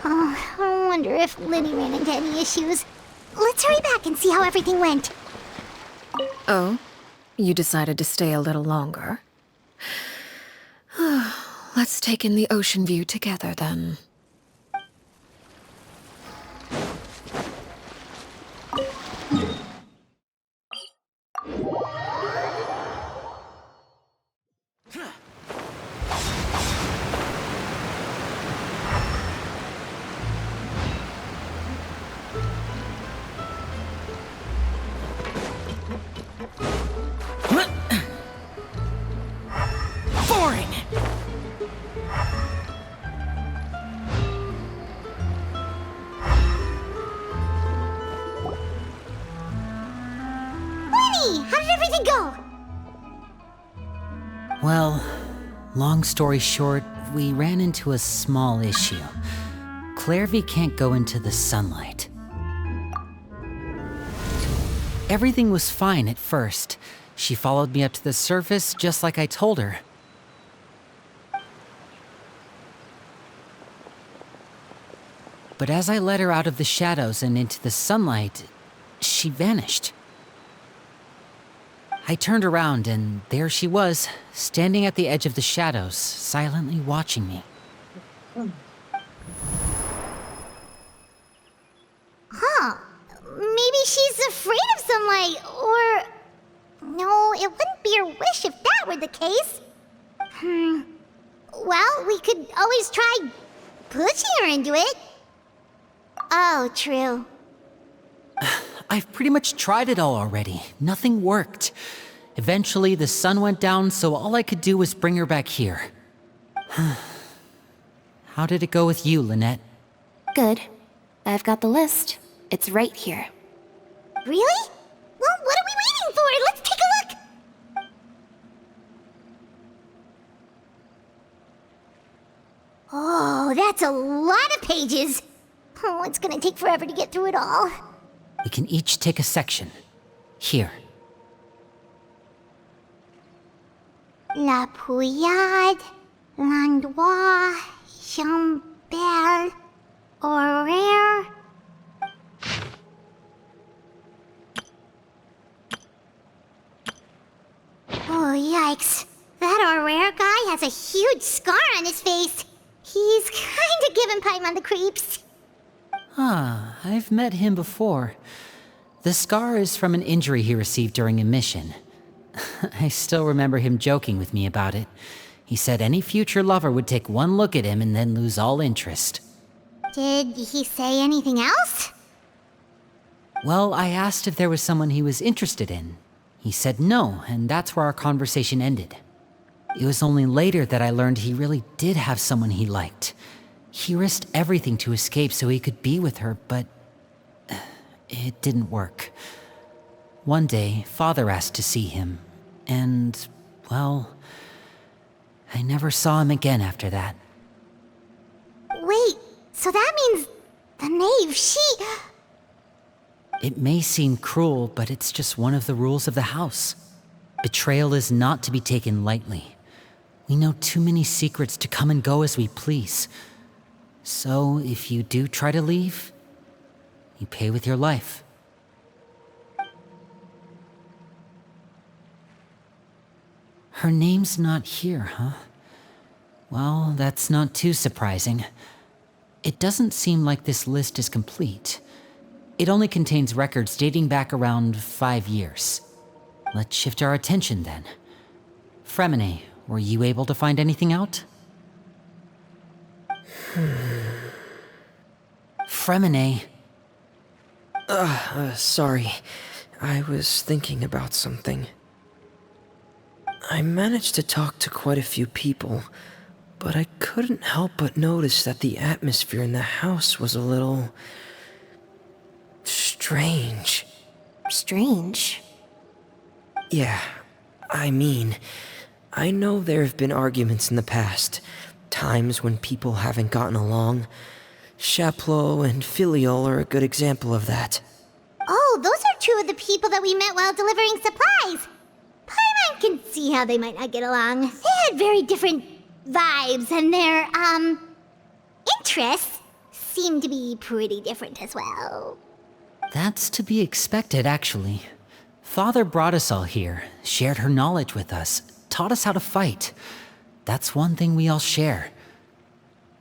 Oh, I wonder if Liddy ran into any issues. Let's hurry back and see how everything went. Oh? You decided to stay a little longer? Let's take in the ocean view together, then. How did everything go? Well, long story short, we ran into a small issue. Clairvy can't go into the sunlight. Everything was fine at first. She followed me up to the surface just like I told her. But as I led her out of the shadows and into the sunlight, she vanished. I turned around and there she was, standing at the edge of the shadows, silently watching me. Huh. Maybe she's afraid of sunlight, or... No, it wouldn't be her wish if that were the case. Well, we could always try pushing her into it. Oh, true. I've pretty much tried it all already. Nothing worked. Eventually, the sun went down, so all I could do was bring her back here. How did it go with you, Lynette? Good. I've got the list. It's right here. Really? Well, what are we waiting for? Let's take a look! Oh, that's a lot of pages. Oh, it's gonna take forever to get through it all. We can each take a section. Here. La Pouillade, L'Endroit, Chambel, Horaire. Oh, yikes. That Horaire guy has a huge scar on his face. He's kinda giving Paimon the creeps. Ah, I've met him before. The scar is from an injury he received during a mission. I still remember him joking with me about it. He said any future lover would take one look at him and then lose all interest. Did he say anything else? Well, I asked if there was someone he was interested in. He said no, and that's where our conversation ended. It was only later that I learned he really did have someone he liked. He risked everything to escape so he could be with her, but it didn't work. One day, Father asked to see him, and, well, I never saw him again after that. Wait, so that means the knave, It may seem cruel, but it's just one of the rules of the house. Betrayal is not to be taken lightly. We know too many secrets to come and go as we please. So, if you do try to leave, you pay with your life. Her name's not here, huh? Well, that's not too surprising. It doesn't seem like this list is complete. It only contains records dating back around 5 years. Let's shift our attention then. Fremine, were you able to find anything out? Fremine. Sorry. I was thinking about something. I managed to talk to quite a few people, but I couldn't help but notice that the atmosphere in the house was a little strange. Strange. Yeah, I mean, I know there have been arguments in the past, times when people haven't gotten along. Chaplot and Filiol are a good example of that. Oh, those are two of the people that we met while delivering supplies. Paimon can see how they might not get along. They had very different vibes, and their, interests seem to be pretty different as well. That's to be expected, actually. Father brought us all here, shared her knowledge with us, taught us how to fight. That's one thing we all share.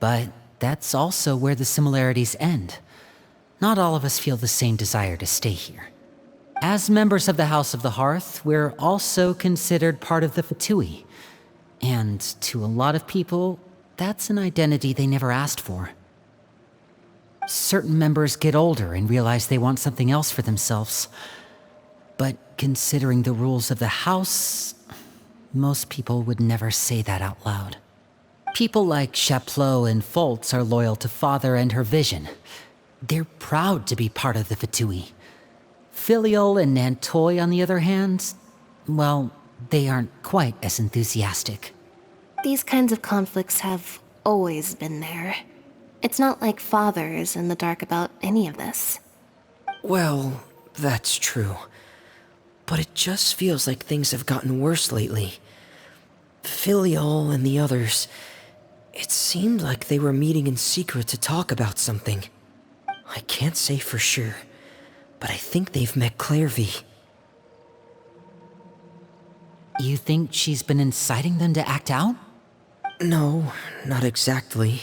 But that's also where the similarities end. Not all of us feel the same desire to stay here. As members of the House of the Hearth, we're also considered part of the Fatui. And to a lot of people, that's an identity they never asked for. Certain members get older and realize they want something else for themselves. But considering the rules of the house, most people would never say that out loud. People like Chaplot and Foltz are loyal to Father and her vision. They're proud to be part of the Fatui. Filiol and Nantoy, on the other hand, well, they aren't quite as enthusiastic. These kinds of conflicts have always been there. It's not like Father is in the dark about any of this. Well, that's true. But it just feels like things have gotten worse lately. Filiol and the others, it seemed like they were meeting in secret to talk about something. I can't say for sure, but I think they've met Clairvy. You think she's been inciting them to act out? No, not exactly.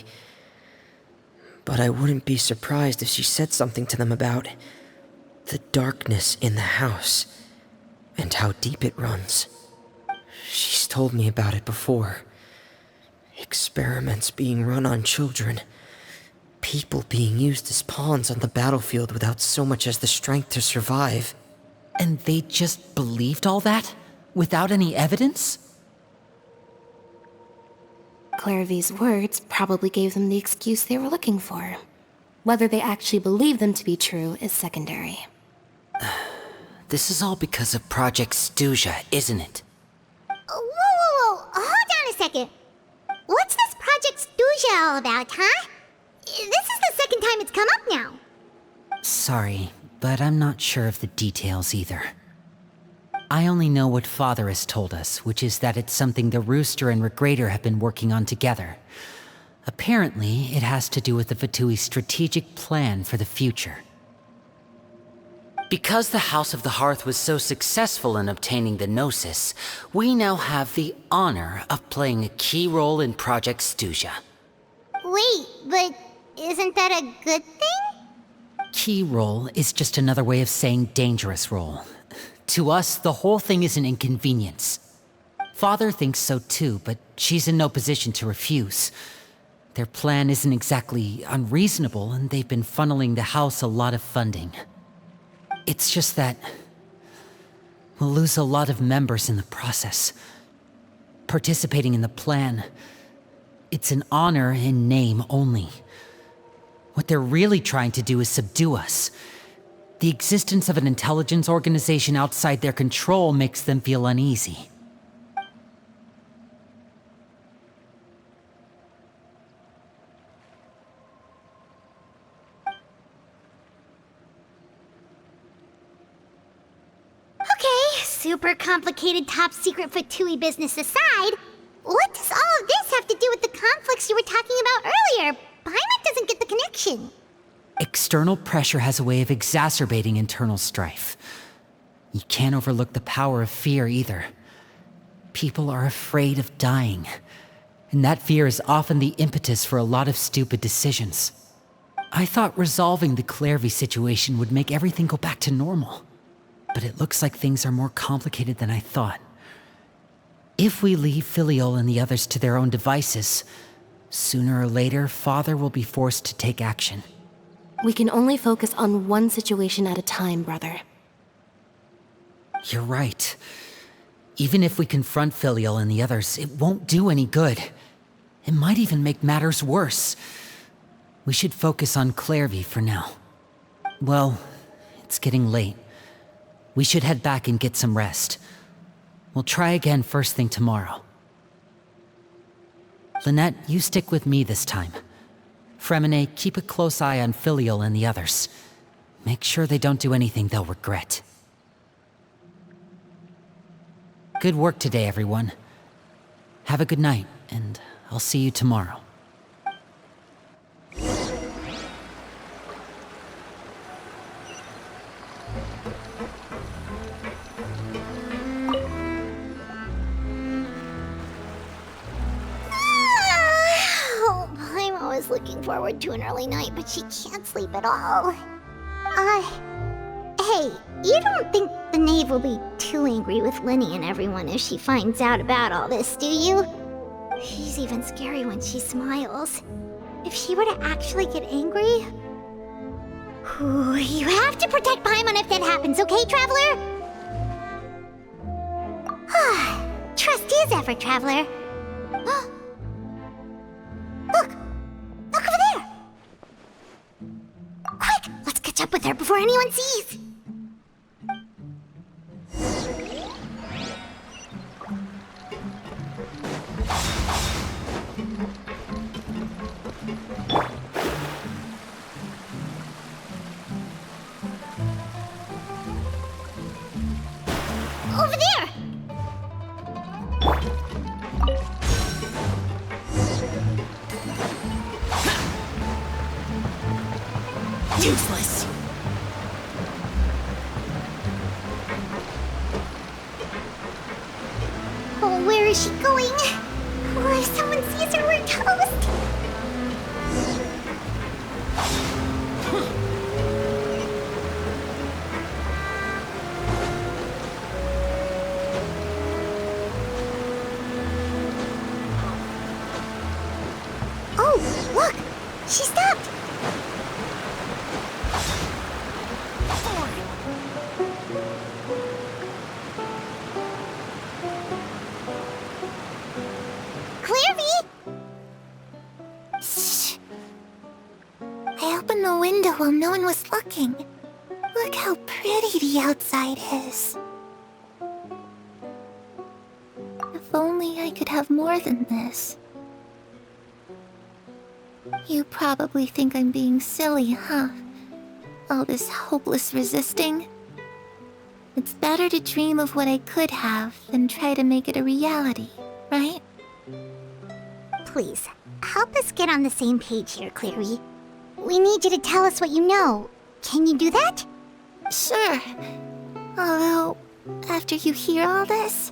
But I wouldn't be surprised if she said something to them about the darkness in the house and how deep it runs. She's told me about it before. Experiments being run on children. People being used as pawns on the battlefield without so much as the strength to survive. And they just believed all that? Without any evidence? Clairvy's words probably gave them the excuse they were looking for. Whether they actually believe them to be true is secondary. This is all because of Project Stuja, isn't it? Whoa. Hold on a second. What's this Project Stuja all about, huh? This is the second time it's come up now. Sorry, but I'm not sure of the details either. I only know what Father has told us, which is that it's something the Rooster and Regrader have been working on together. Apparently, it has to do with the Fatui's strategic plan for the future. Because the House of the Hearth was so successful in obtaining the Gnosis, we now have the honor of playing a key role in Project Stuja. Wait, but isn't that a good thing? Key role is just another way of saying dangerous role. To us, the whole thing is an inconvenience. Father thinks so too, but she's in no position to refuse. Their plan isn't exactly unreasonable, and they've been funneling the house a lot of funding. It's just that we'll lose a lot of members in the process. Participating in the plan, it's an honor in name only. What they're really trying to do is subdue us. The existence of an intelligence organization outside their control makes them feel uneasy. Okay, super complicated top secret Fatui business aside, what does all of this have to do with the conflicts you were talking about earlier? Paimon doesn't get the connection. External pressure has a way of exacerbating internal strife. You can't overlook the power of fear either. People are afraid of dying, and that fear is often the impetus for a lot of stupid decisions. I thought resolving the Clairvy situation would make everything go back to normal, but it looks like things are more complicated than I thought. If we leave Filiol and the others to their own devices, sooner or later, Father will be forced to take action. We can only focus on one situation at a time, brother. You're right. Even if we confront Filiol and the others, it won't do any good. It might even make matters worse. We should focus on Clairvy for now. Well, it's getting late. We should head back and get some rest. We'll try again first thing tomorrow. Lynette, you stick with me this time. Fremine, keep a close eye on Filiol and the others. Make sure they don't do anything they'll regret. Good work today, everyone. Have a good night, and I'll see you tomorrow. Oh, I'm always looking forward to an early night, but she can't sleep at all. Hey, you don't think the knave will be too angry with Linny and everyone if she finds out about all this, do you? She's even scary when she smiles. If she were to actually get angry... Ooh, you have to protect Paimon if that happens, okay, Traveler? Trust is effort, Traveler. Look! Look over there! Quick! Let's catch up with her before anyone sees! Over there! Useless. Oh, where is she going? Oh, if someone sees her, we're toast! Oh, look! She stopped! Clairvy! Shh. I opened the window while no one was looking. Look how pretty the outside is. If only I could have more than this. You probably think I'm being silly, huh? All this hopeless resisting. It's better to dream of what I could have than try to make it a reality, right? Please, help us get on the same page here, Clary. We need you to tell us what you know. Can you do that? Sure. Although, after you hear all this,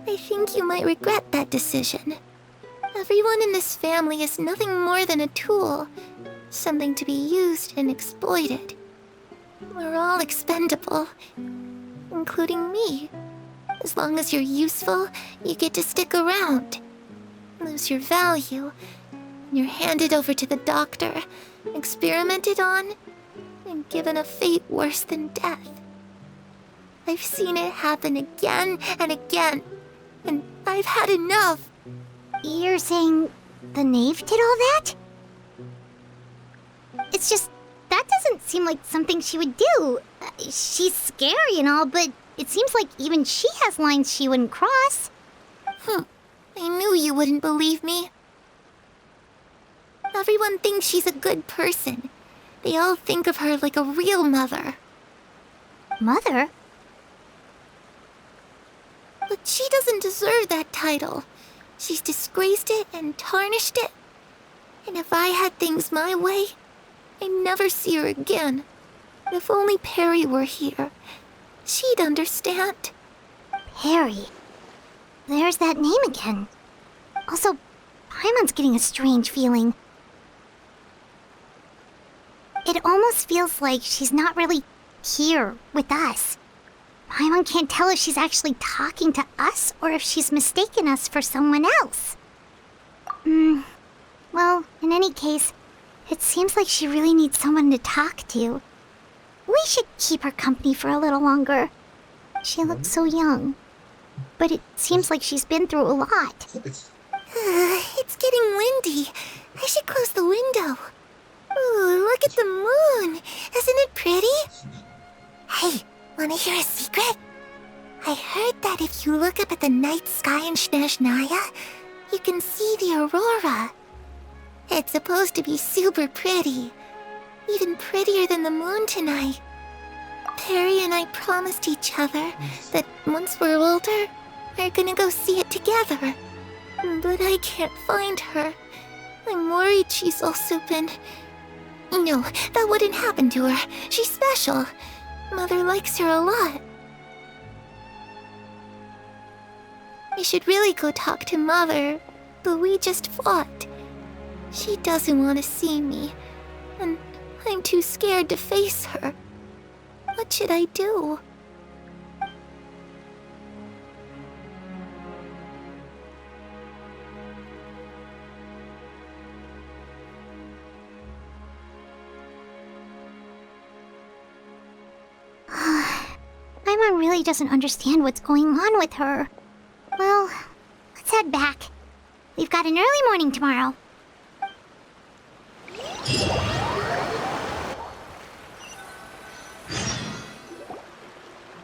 I think you might regret that decision. Everyone in this family is nothing more than a tool, something to be used and exploited. We're all expendable, including me. As long as you're useful, you get to stick around. Lose your value, and you're handed over to the doctor, experimented on, and given a fate worse than death. I've seen it happen again and again, and I've had enough. You're saying the knave did all that? It's just, that doesn't seem like something she would do. She's scary and all, but it seems like even she has lines she wouldn't cross. I knew you wouldn't believe me. Everyone thinks she's a good person. They all think of her like a real mother. Mother? But she doesn't deserve that title. She's disgraced it and tarnished it. And if I had things my way, I'd never see her again. If only Perry were here, she'd understand. Perry. There's that name again. Also, Paimon's getting a strange feeling. It almost feels like she's not really here with us. Paimon can't tell if she's actually talking to us or if she's mistaken us for someone else. Well, in any case, it seems like she really needs someone to talk to. We should keep her company for a little longer. She looks so young. But it seems like she's been through a lot. It's getting windy. I should close the window. Ooh, look at the moon. Isn't it pretty? Hey, wanna hear a secret? I heard that if you look up at the night sky in Snezhnaya, you can see the aurora. It's supposed to be super pretty. Even prettier than the moon tonight. Perry and I promised each other that once we're older, we're gonna go see it together. But I can't find her. I'm worried she's also been... No, that wouldn't happen to her. She's special. Mother likes her a lot. I should really go talk to Mother, but we just fought. She doesn't want to see me, and I'm too scared to face her. What should I do? Paimon really doesn't understand what's going on with her. Well, let's head back. We've got an early morning tomorrow.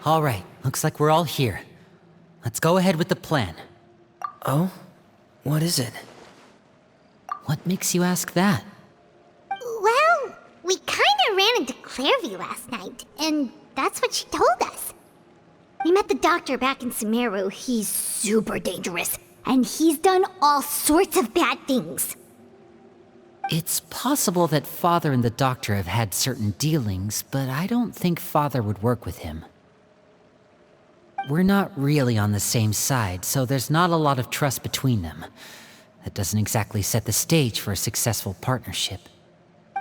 All right, looks like we're all here. Let's go ahead with the plan. Oh? What is it? What makes you ask that? Well, we kinda ran into Clairview last night, and that's what she told us. We met the doctor back in Sumeru. He's super dangerous, and he's done all sorts of bad things. It's possible that Father and the Doctor have had certain dealings, but I don't think Father would work with him. We're not really on the same side, so there's not a lot of trust between them. That doesn't exactly set the stage for a successful partnership.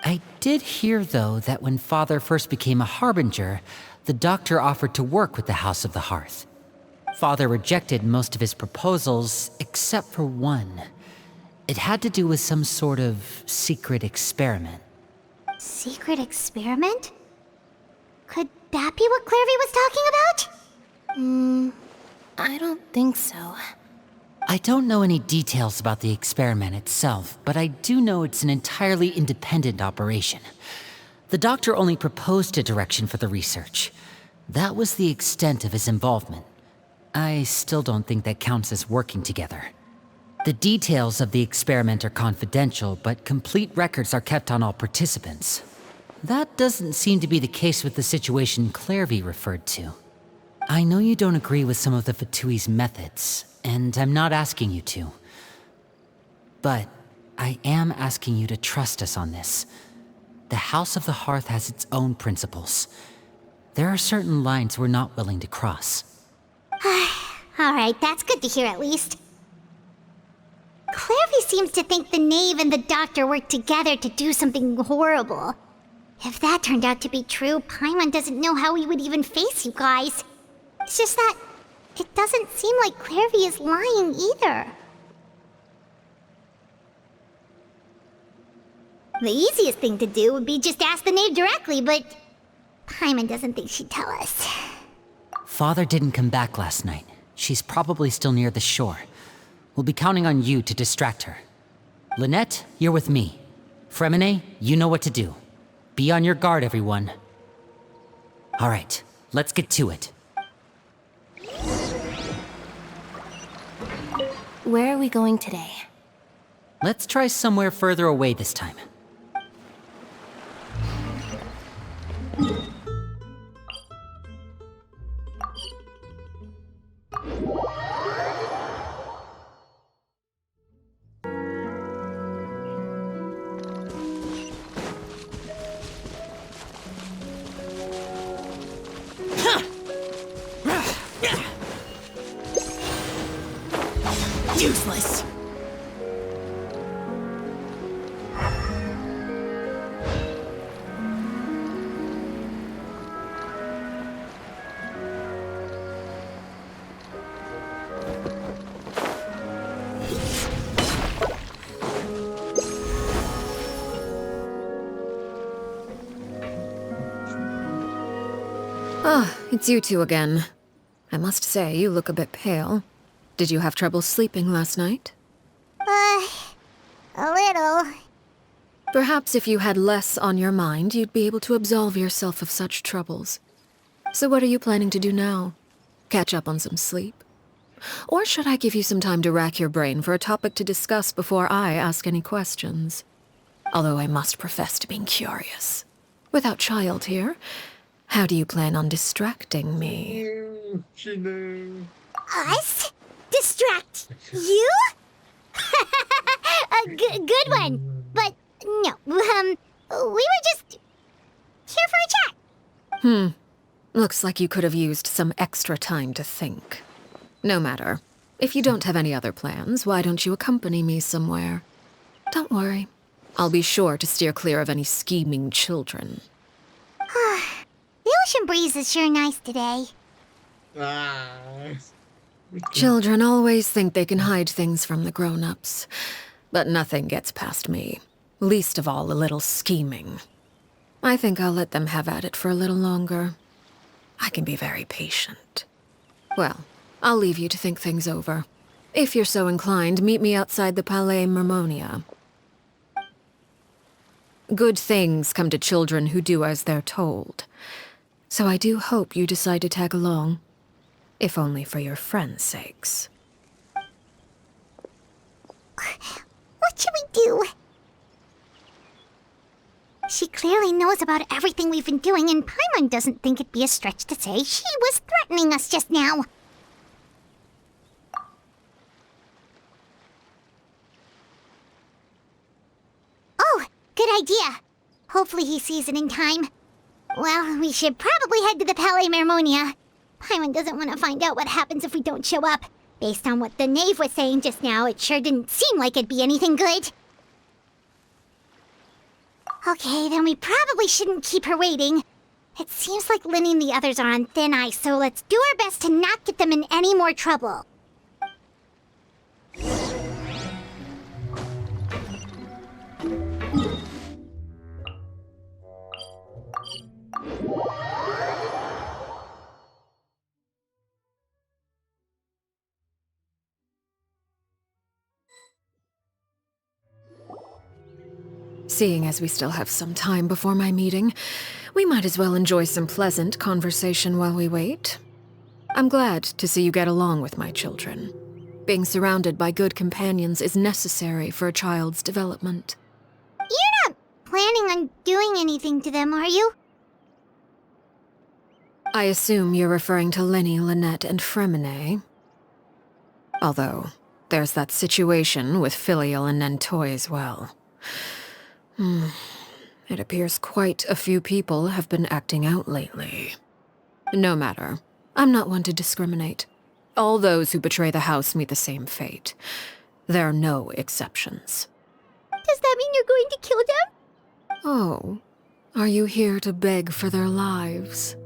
I did hear, though, that when Father first became a Harbinger, the Doctor offered to work with the House of the Hearth. Father rejected most of his proposals, except for one. It had to do with some sort of secret experiment. Secret experiment? Could that be what Clairview was talking about? I don't think so. I don't know any details about the experiment itself, but I do know it's an entirely independent operation. The Doctor only proposed a direction for the research. That was the extent of his involvement. I still don't think that counts as working together. The details of the experiment are confidential, but complete records are kept on all participants. That doesn't seem to be the case with the situation Clairview referred to. I know you don't agree with some of the Fatui's methods, and I'm not asking you to. But I am asking you to trust us on this. The House of the Hearth has its own principles. There are certain lines we're not willing to cross. Alright, that's good to hear at least. Clairview Clairvy seems to think the knave and the doctor worked together to do something horrible. If that turned out to be true, Paimon doesn't know how he would even face you guys. It's just that it doesn't seem like Clairvy is lying either. The easiest thing to do would be just ask the knave directly, but Paimon doesn't think she'd tell us. Father didn't come back last night. She's probably still near the shore. We'll be counting on you to distract her. Lynette, you're with me. Fremine, you know what to do. Be on your guard, everyone. All right, let's get to it. Where are we going today? Let's try somewhere further away this time. Useless. Ah, it's you two again. I must say, you look a bit pale. Did you have trouble sleeping last night? A little. Perhaps if you had less on your mind, you'd be able to absolve yourself of such troubles. So what are you planning to do now? Catch up on some sleep? Or should I give you some time to rack your brain for a topic to discuss before I ask any questions? Although I must profess to being curious. Without child here, how do you plan on distracting me? Us? Distract you? Good one. But no, we were just here for a chat. Looks like you could have used some extra time to think. No matter. If you don't have any other plans, why don't you accompany me somewhere? Don't worry. I'll be sure to steer clear of any scheming children. The ocean breeze is sure nice today. Children always think they can hide things from the grown-ups. But nothing gets past me. Least of all a little scheming. I think I'll let them have at it for a little longer. I can be very patient. Well, I'll leave you to think things over. If you're so inclined, meet me outside the Palais Mermonia. Good things come to children who do as they're told. So I do hope you decide to tag along. If only for your friends' sakes. What should we do? She clearly knows about everything we've been doing, and Paimon doesn't think it'd be a stretch to say she was threatening us just now. Oh, good idea. Hopefully he sees it in time. Well, we should probably head to the Palais Mermonia. Paimon doesn't want to find out what happens if we don't show up. Based on what the knave was saying just now, it sure didn't seem like it'd be anything good. Okay, then we probably shouldn't keep her waiting. It seems like Linny and the others are on thin ice, so let's do our best to not get them in any more trouble. Seeing as we still have some time before my meeting, we might as well enjoy some pleasant conversation while we wait. I'm glad to see you get along with my children. Being surrounded by good companions is necessary for a child's development. You're not planning on doing anything to them, are you? I assume you're referring to Lenny, Lynette, and Fremine. Although, there's that situation with Filial and Nentoy as well. It appears quite a few people have been acting out lately. No matter. I'm not one to discriminate. All those who betray the house meet the same fate. There are no exceptions. Does that mean you're going to kill them? Oh, are you here to beg for their lives?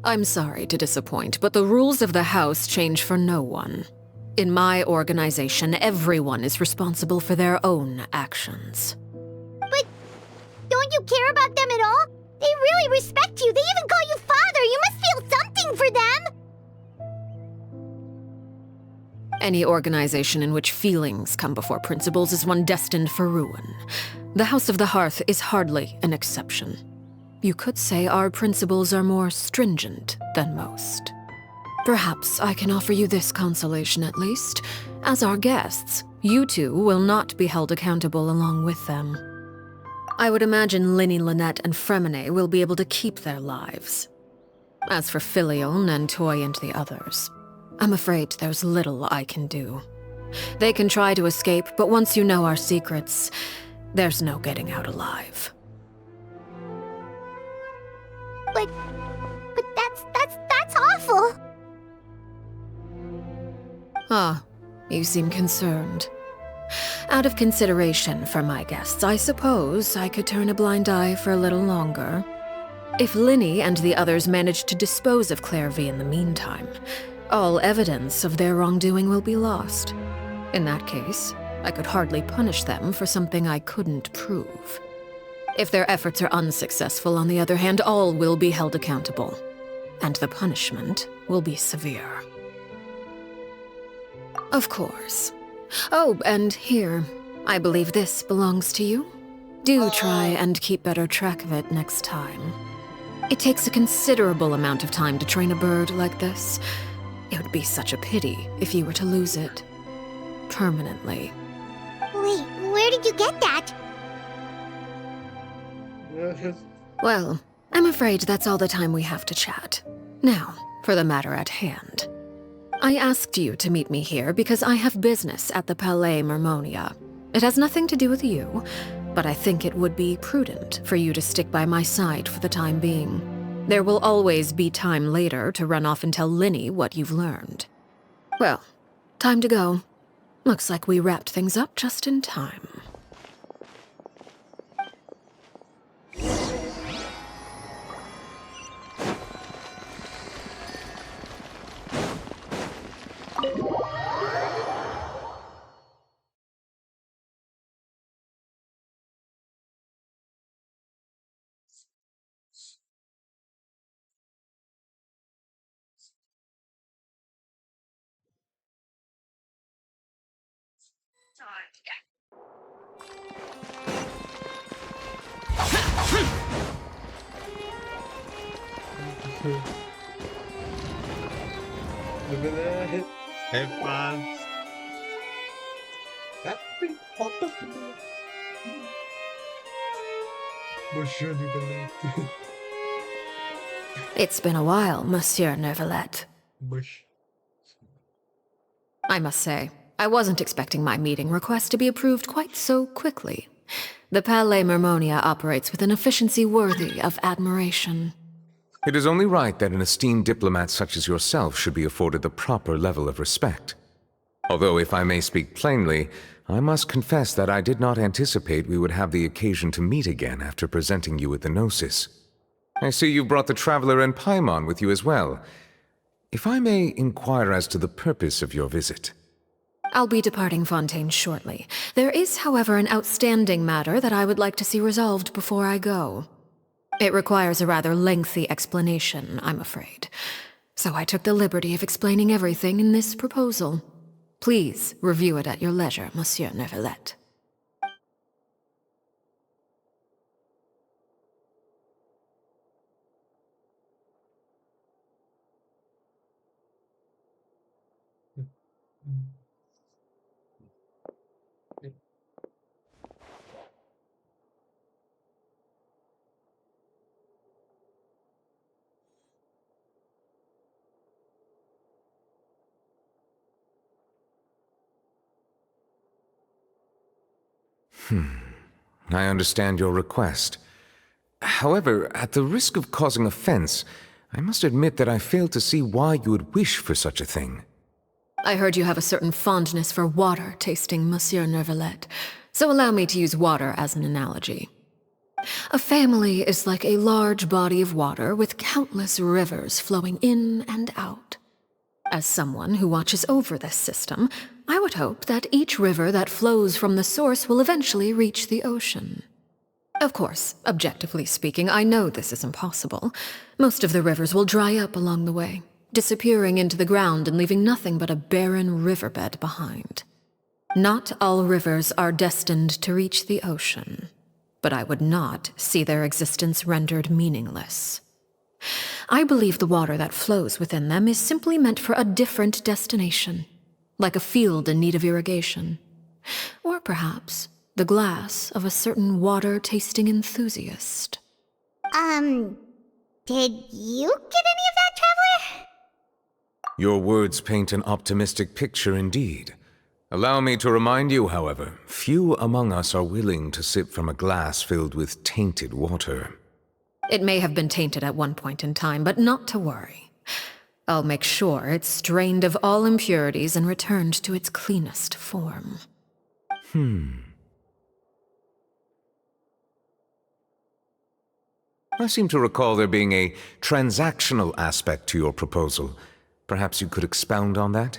I'm sorry to disappoint, but the rules of the house change for no one. In my organization, everyone is responsible for their own actions. But don't you care about them at all? They really respect you. They even call you father. You must feel something for them. Any organization in which feelings come before principles is one destined for ruin. The House of the Hearth is hardly an exception. You could say our principles are more stringent than most. Perhaps I can offer you this consolation at least. As our guests, you two will not be held accountable along with them. I would imagine Linny, Lynette, and Fremine will be able to keep their lives. As for Filion and Toy and the others, I'm afraid there's little I can do. They can try to escape, but once you know our secrets, there's no getting out alive. But that's awful. Ah, you seem concerned. Out of consideration for my guests, I suppose I could turn a blind eye for a little longer. If Linny and the others manage to dispose of Clairvy in the meantime, all evidence of their wrongdoing will be lost. In that case, I could hardly punish them for something I couldn't prove. If their efforts are unsuccessful, on the other hand, all will be held accountable, and the punishment will be severe. Of course. Oh, and here, I believe this belongs to you. Do try and keep better track of it next time. It takes a considerable amount of time to train a bird like this. It would be such a pity if you were to lose it. Permanently. Wait, where did you get that? Well, I'm afraid that's all the time we have to chat. Now, for the matter at hand. I asked you to meet me here because I have business at the Palais Mermonia. It has nothing to do with you, but I think it would be prudent for you to stick by my side for the time being. There will always be time later to run off and tell Linny what you've learned. Well, time to go. Looks like we wrapped things up just in time. Look at that. Headphones. That big pop up. Monsieur Neuvillette. It's been a while, Monsieur Neuvillette. Bush. I must say, I wasn't expecting my meeting request to be approved quite so quickly. The Palais Mermonia operates with an efficiency worthy of admiration. It is only right that an esteemed diplomat such as yourself should be afforded the proper level of respect. Although, if I may speak plainly, I must confess that I did not anticipate we would have the occasion to meet again after presenting you with the Gnosis. I see you brought the Traveler and Paimon with you as well. If I may inquire as to the purpose of your visit. I'll be departing Fontaine shortly. There is, however, an outstanding matter that I would like to see resolved before I go. It requires a rather lengthy explanation, I'm afraid. So I took the liberty of explaining everything in this proposal. Please review it at your leisure, Monsieur Neuvillette. I understand your request. However, at the risk of causing offense, I must admit that I fail to see why you would wish for such a thing. I heard you have a certain fondness for water tasting, Monsieur Neuvillette, so allow me to use water as an analogy. A family is like a large body of water with countless rivers flowing in and out. As someone who watches over this system, I would hope that each river that flows from the source will eventually reach the ocean. Of course, objectively speaking, I know this is impossible. Most of the rivers will dry up along the way, disappearing into the ground and leaving nothing but a barren riverbed behind. Not all rivers are destined to reach the ocean, but I would not see their existence rendered meaningless. I believe the water that flows within them is simply meant for a different destination, like a field in need of irrigation. Or perhaps the glass of a certain water-tasting enthusiast. Did you get any of that, Traveler? Your words paint an optimistic picture indeed. Allow me to remind you, however, few among us are willing to sip from a glass filled with tainted water. It may have been tainted at one point in time, but not to worry. I'll make sure it's strained of all impurities and returned to its cleanest form. I seem to recall there being a transactional aspect to your proposal. Perhaps you could expound on that?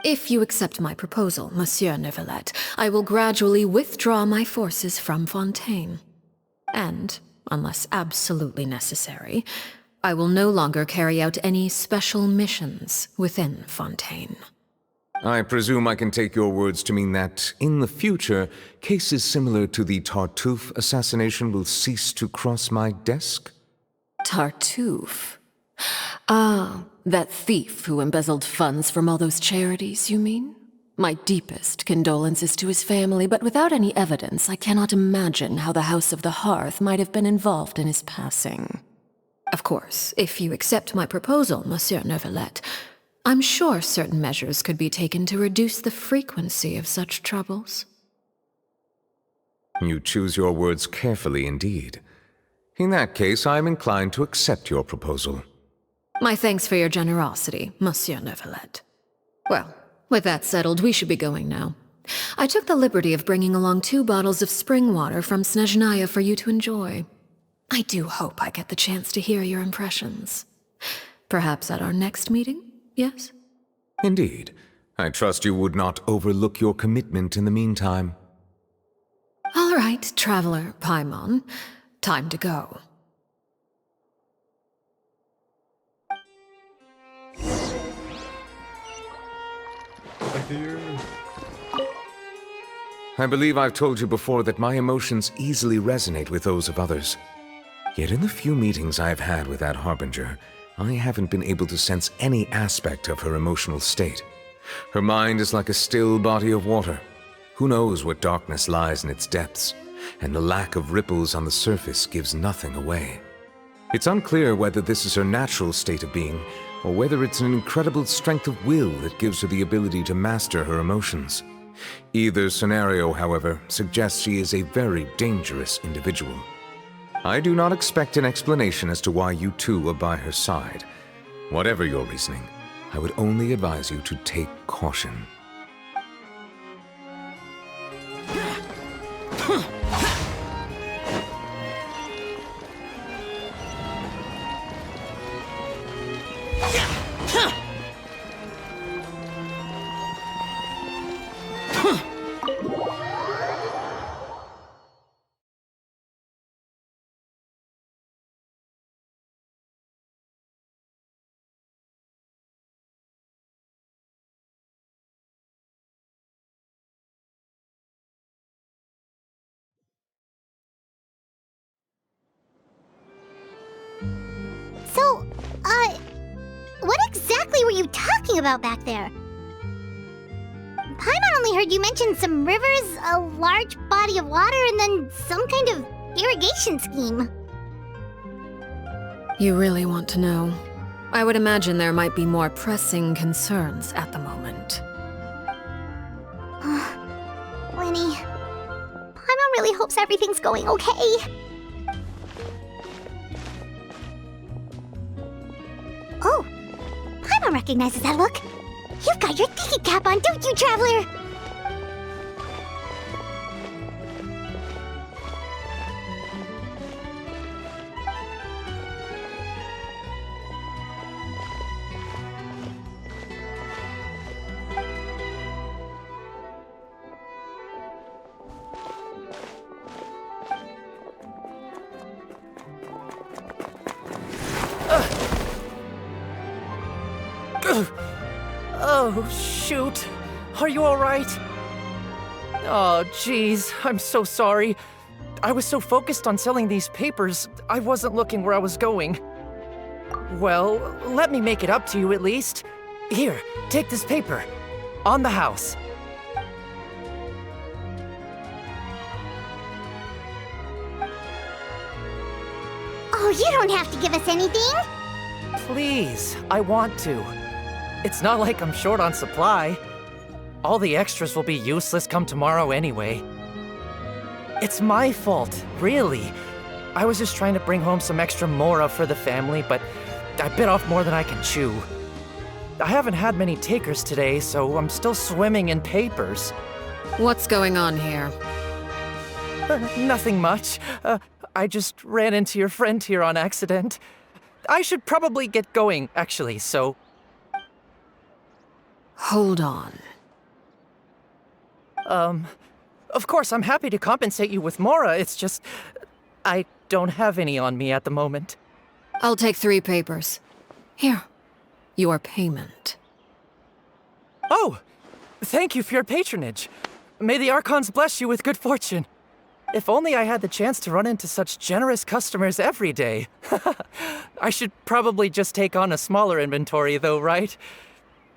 If you accept my proposal, Monsieur Neuvillette, I will gradually withdraw my forces from Fontaine. And, unless absolutely necessary, I will no longer carry out any special missions within Fontaine. I presume I can take your words to mean that, in the future, cases similar to the Tartuffe assassination will cease to cross my desk? Tartuffe? Ah, that thief who embezzled funds from all those charities, you mean? My deepest condolences to his family, but without any evidence, I cannot imagine how the House of the Hearth might have been involved in his passing. Of course, if you accept my proposal, Monsieur Neuvillette, I'm sure certain measures could be taken to reduce the frequency of such troubles. You choose your words carefully indeed. In that case, I am inclined to accept your proposal. My thanks for your generosity, Monsieur Neuvillette. Well, with that settled, we should be going now. I took the liberty of bringing along 2 bottles of spring water from Snezhnaya for you to enjoy. I do hope I get the chance to hear your impressions. Perhaps at our next meeting? Yes? Indeed. I trust you would not overlook your commitment in the meantime. All right, Traveler Paimon. Time to go. I believe I've told you before that my emotions easily resonate with those of others. Yet in the few meetings I've had with that Harbinger, I haven't been able to sense any aspect of her emotional state. Her mind is like a still body of water. Who knows what darkness lies in its depths, and the lack of ripples on the surface gives nothing away. It's unclear whether this is her natural state of being, or whether it's an incredible strength of will that gives her the ability to master her emotions. Either scenario, however, suggests she is a very dangerous individual. I do not expect an explanation as to why you two are by her side. Whatever your reasoning, I would only advise you to take caution. So, what exactly were you talking about back there? Paimon only heard you mention some rivers, a large body of water, and then some kind of irrigation scheme. You really want to know? I would imagine there might be more pressing concerns at the moment. Winnie, Paimon really hopes everything's going okay. Oh, Paimon recognizes that look. You've got your ticket cap on, don't you, Traveler? Oh, shoot. Are you alright? Oh, jeez. I'm so sorry. I was so focused on selling these papers, I wasn't looking where I was going. Well, let me make it up to you at least. Here, take this paper. On the house. Oh, you don't have to give us anything. Please, I want to. It's not like I'm short on supply. All the extras will be useless come tomorrow anyway. It's my fault, really. I was just trying to bring home some extra mora for the family, but I bit off more than I can chew. I haven't had many takers today, so I'm still swimming in papers. What's going on here? Nothing much. I just ran into your friend here on accident. I should probably get going, actually, so... Hold on. Of course, I'm happy to compensate you with mora, it's just... I don't have any on me at the moment. I'll take 3 papers. Here. Your payment. Oh! Thank you for your patronage. May the Archons bless you with good fortune. If only I had the chance to run into such generous customers every day. I should probably just take on a smaller inventory though, right?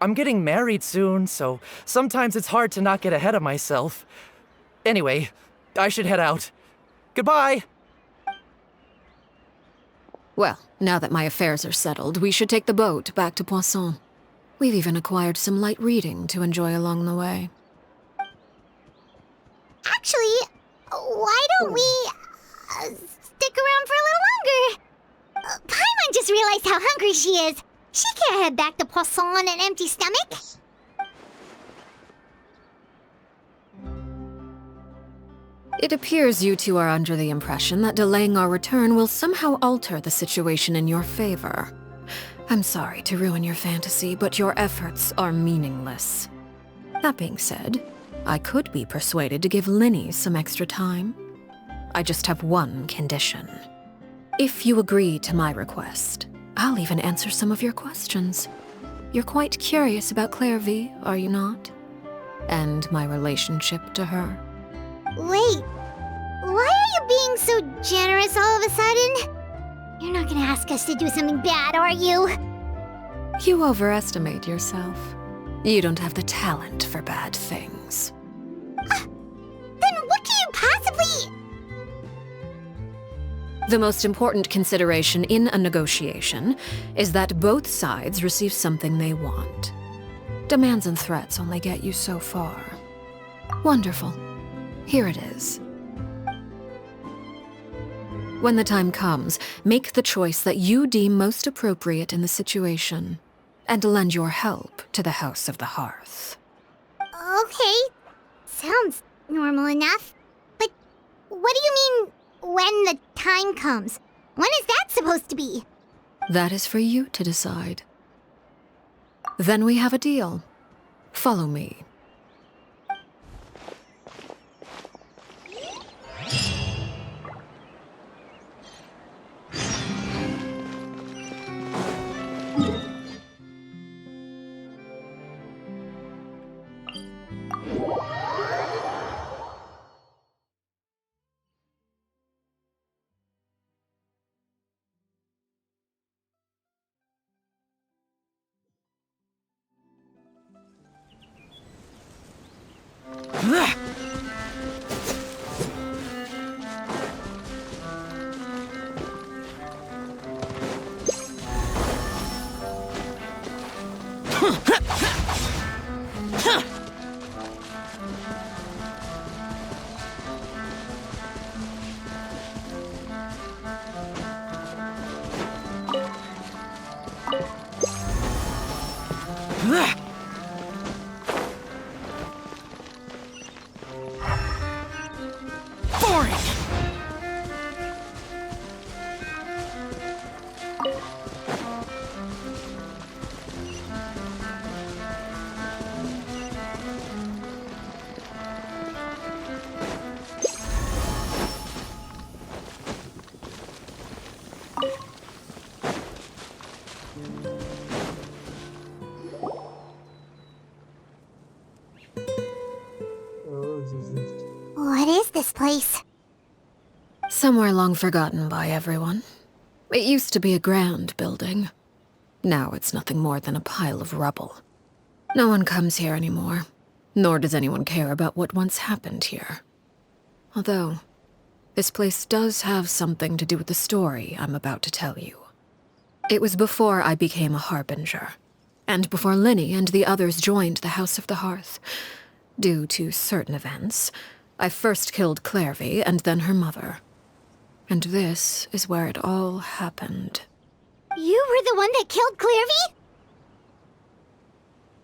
I'm getting married soon, so sometimes it's hard to not get ahead of myself. Anyway, I should head out. Goodbye! Well, now that my affairs are settled, we should take the boat back to Poisson. We've even acquired some light reading to enjoy along the way. Actually, why don't we stick around for a little longer? Paimon just realized how hungry she is. She can't head back to Poisson on an empty stomach. It appears you two are under the impression that delaying our return will somehow alter the situation in your favor. I'm sorry to ruin your fantasy, but your efforts are meaningless. That being said, I could be persuaded to give Linny some extra time. I just have one condition. If you agree to my request, I'll even answer some of your questions. You're quite curious about Clairvy, are you not? And my relationship to her. Wait, why are you being so generous all of a sudden? You're not gonna ask us to do something bad, are you? You overestimate yourself. You don't have the talent for bad things. Then what can you possibly... The most important consideration in a negotiation is that both sides receive something they want. Demands and threats only get you so far. Wonderful. Here it is. When the time comes, make the choice that you deem most appropriate in the situation, and lend your help to the House of the Hearth. Okay, sounds normal enough. But what do you mean, when the time comes? When is that supposed to be? That is for you to decide. Then we have a deal. Follow me. this place? Somewhere long forgotten by everyone. It used to be a grand building. Now it's nothing more than a pile of rubble. No one comes here anymore, nor does anyone care about what once happened here. Although, this place does have something to do with the story I'm about to tell you. It was before I became a Harbinger, and before Linny and the others joined the House of the Hearth. Due to certain events, I first killed Clairvy and then her mother. And this is where it all happened. You were the one that killed Clairvy?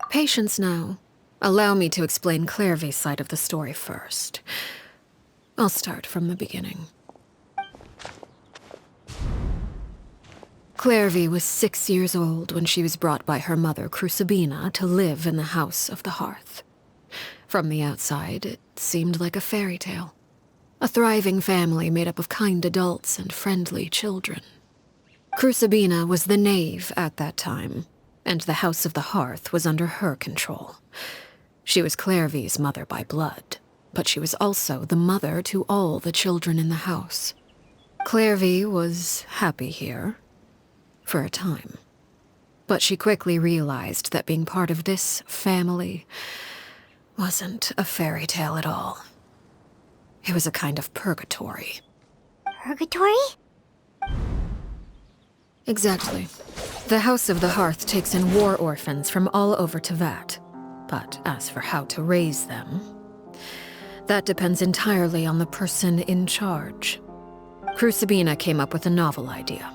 Patience now. Allow me to explain Clairvy's side of the story first. I'll start from the beginning. Clairvy was 6 years old when she was brought by her mother, Crucibina, to live in the House of the Hearth. From the outside, it seemed like a fairy tale. A thriving family made up of kind adults and friendly children. Crucibina was the knave at that time, and the House of the Hearth was under her control. She was Clairvy's mother by blood, but she was also the mother to all the children in the house. Clairvy was happy here, for a time. But she quickly realized that being part of this family wasn't a fairy tale at all. It was a kind of purgatory. Purgatory? Exactly. The House of the Hearth takes in war orphans from all over Tevat. But as for how to raise them, that depends entirely on the person in charge. Crucibina came up with a novel idea.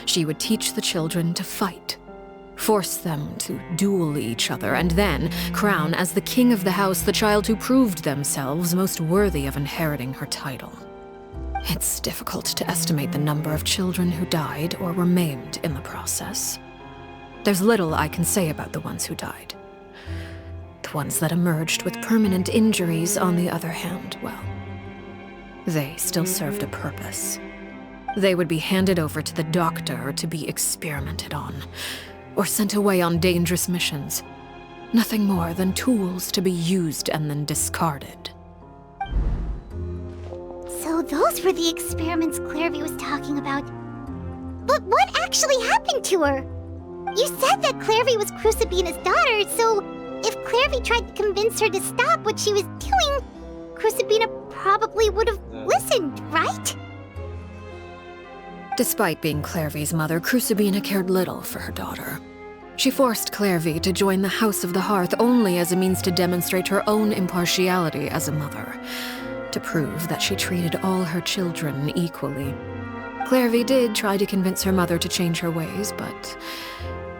She would teach the children to fight, force them to duel each other, and then crown as the king of the house the child who proved themselves most worthy of inheriting her title. It's difficult to estimate the number of children who died or were maimed in the process. There's little I can say about the ones who died. The ones that emerged with permanent injuries, on the other hand, well, they still served a purpose. They would be handed over to the doctor to be experimented on, or sent away on dangerous missions. Nothing more than tools to be used and then discarded. So those were the experiments Clairvy was talking about. But what actually happened to her? You said that Clairvy was Crucibina's daughter, so if Clairvy tried to convince her to stop what she was doing, Crucibina probably would have listened, right? Despite being Clairvy's mother, Crucibina cared little for her daughter. She forced Clairvy to join the House of the Hearth only as a means to demonstrate her own impartiality as a mother, to prove that she treated all her children equally. Clairvy did try to convince her mother to change her ways, but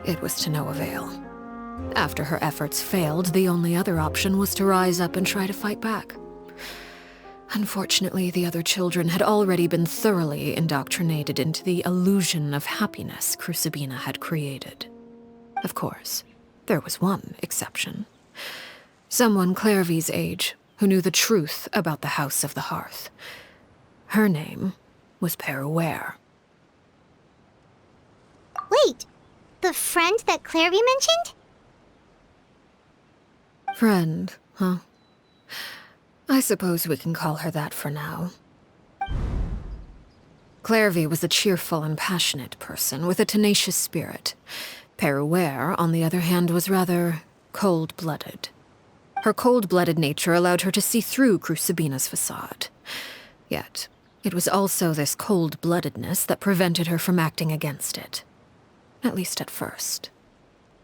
it was to no avail. After her efforts failed, the only other option was to rise up and try to fight back. Unfortunately, the other children had already been thoroughly indoctrinated into the illusion of happiness Crucibina had created. Of course, there was one exception. Someone Clairvy's age who knew the truth about the House of the Hearth. Her name was Peruere. Wait, the friend that Clairvy mentioned? Friend, huh? I suppose we can call her that for now. Clairvy was a cheerful and passionate person with a tenacious spirit. Peruere, on the other hand, was rather cold-blooded. Her cold-blooded nature allowed her to see through Crucibina's facade. Yet, it was also this cold-bloodedness that prevented her from acting against it. At least at first.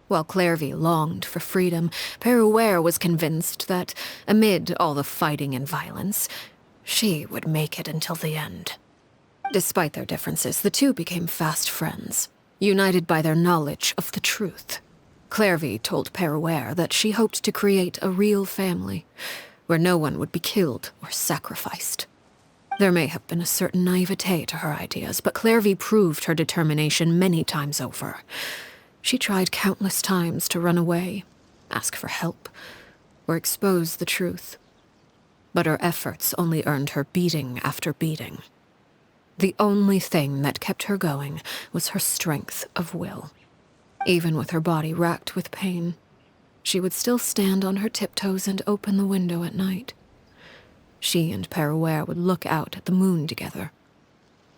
While Clairvy longed for freedom, Peruere was convinced that, amid all the fighting and violence, she would make it until the end. Despite their differences, the two became fast friends, united by their knowledge of the truth. Clairvy told Peruere that she hoped to create a real family, where no one would be killed or sacrificed. There may have been a certain naivete to her ideas, but Clairvy proved her determination many times over. She tried countless times to run away, ask for help, or expose the truth. But her efforts only earned her beating after beating. The only thing that kept her going was her strength of will. Even with her body racked with pain, she would still stand on her tiptoes and open the window at night. She and Peruere would look out at the moon together,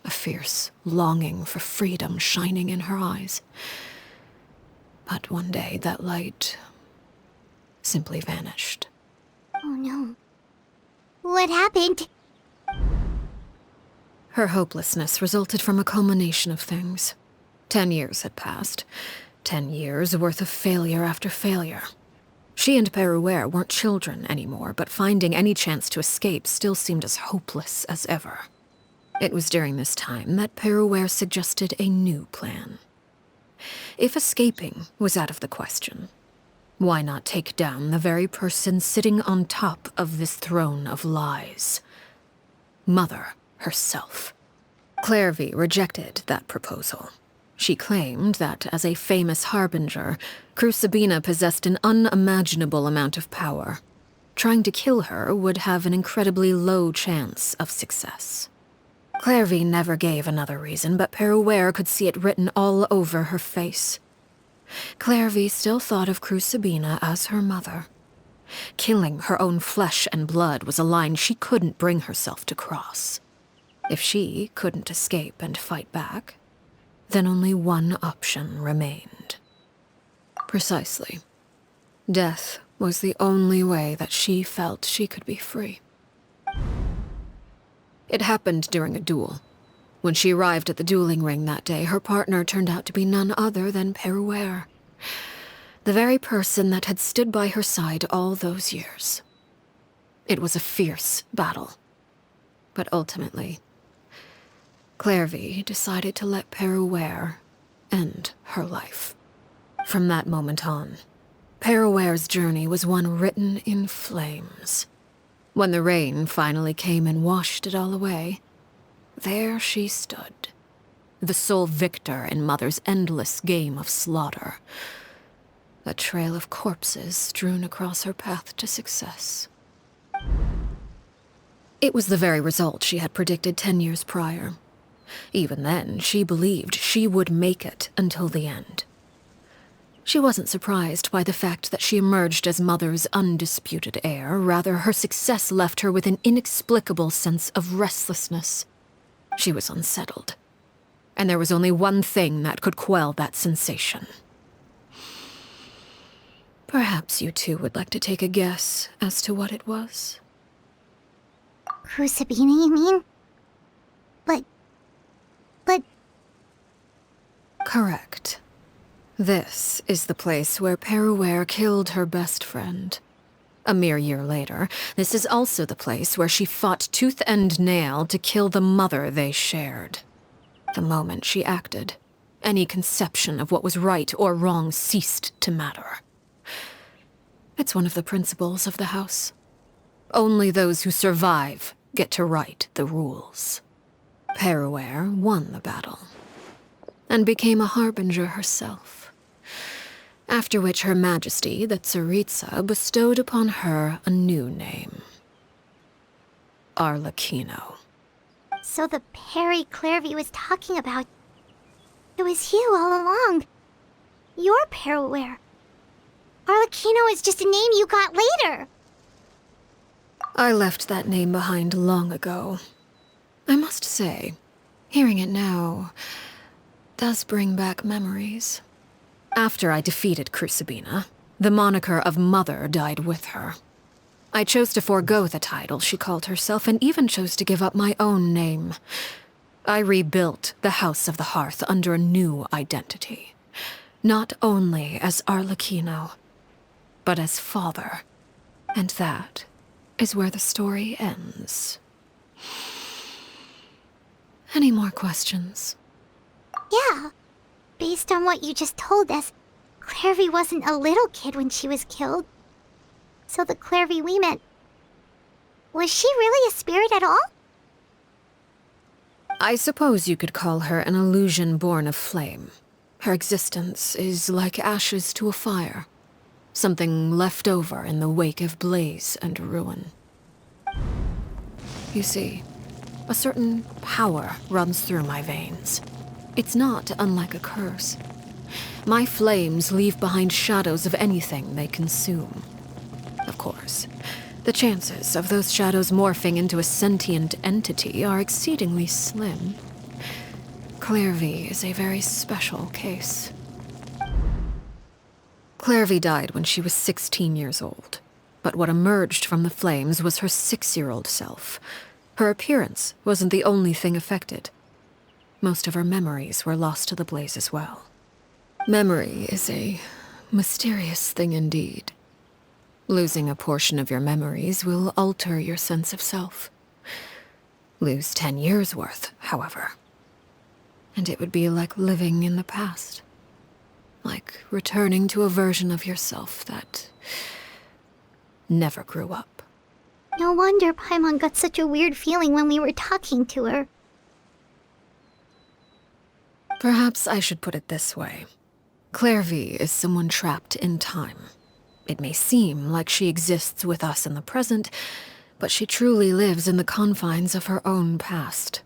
a fierce longing for freedom shining in her eyes. But one day that light simply vanished. Oh no. What happened? Her hopelessness resulted from a culmination of things. 10 years had passed. 10 years worth of failure after failure. She and Peruere weren't children anymore, but finding any chance to escape still seemed as hopeless as ever. It was during this time that Peruere suggested a new plan. If escaping was out of the question, why not take down the very person sitting on top of this throne of lies? Mother herself. Clairvy rejected that proposal. She claimed that, as a famous harbinger, Crucibina possessed an unimaginable amount of power. Trying to kill her would have an incredibly low chance of success. Clairvy never gave another reason, but Peruere could see it written all over her face. Clairvy still thought of Crucibina as her mother. Killing her own flesh and blood was a line she couldn't bring herself to cross. If she couldn't escape and fight back, then only one option remained. Precisely. Death was the only way that she felt she could be free. It happened during a duel. When she arrived at the dueling ring that day, her partner turned out to be none other than Peruere, the very person that had stood by her side all those years. It was a fierce battle. But ultimately, Clairvy decided to let Peruere end her life. From that moment on, Peruere's journey was one written in flames. When the rain finally came and washed it all away, there she stood, the sole victor in Mother's endless game of slaughter. A trail of corpses strewn across her path to success. It was the very result she had predicted 10 years prior. Even then, she believed she would make it until the end. She wasn't surprised by the fact that she emerged as Mother's undisputed heir. Rather, her success left her with an inexplicable sense of restlessness. She was unsettled. And there was only one thing that could quell that sensation. Perhaps you two would like to take a guess as to what it was? Crucibina, you mean? But... Correct. This is the place where Peruere killed her best friend. A mere year later, this is also the place where she fought tooth and nail to kill the mother they shared. The moment she acted, any conception of what was right or wrong ceased to matter. It's one of the principles of the house. Only those who survive get to write the rules. Peruere won the battle, and became a harbinger herself. After which Her Majesty, the Tsaritsa, bestowed upon her a new name. Arlecchino. So the Perry Clairvy was talking about... It was you all along. You're Peruere. Arlecchino is just a name you got later. I left that name behind long ago. I must say, hearing it now does bring back memories. After I defeated Crucibina, the moniker of Mother died with her. I chose to forego the title she called herself, and even chose to give up my own name. I rebuilt the House of the Hearth under a new identity. Not only as Arlecchino, but as father. And that is where the story ends. Any more questions? Yeah. Based on what you just told us, Clairvy wasn't a little kid when she was killed. So the Clairvy we met... Was she really a spirit at all? I suppose you could call her an illusion born of flame. Her existence is like ashes to a fire. Something left over in the wake of blaze and ruin. You see, a certain power runs through my veins. It's not unlike a curse. My flames leave behind shadows of anything they consume. Of course, The chances of those shadows morphing into a sentient entity are exceedingly slim. Clairvy is a very special case. Clairvy died when she was 16 years old, but what emerged from the flames was her 6-year-old self. Her appearance wasn't the only thing affected. Most of her memories were lost to the blaze as well. Memory is a mysterious thing indeed. Losing a portion of your memories will alter your sense of self. Lose 10 years' worth, however, and it would be like living in the past. Like returning to a version of yourself that never grew up. No wonder Paimon got such a weird feeling when we were talking to her. Perhaps I should put it this way. Clairvy is someone trapped in time. It may seem like she exists with us in the present, but she truly lives in the confines of her own past.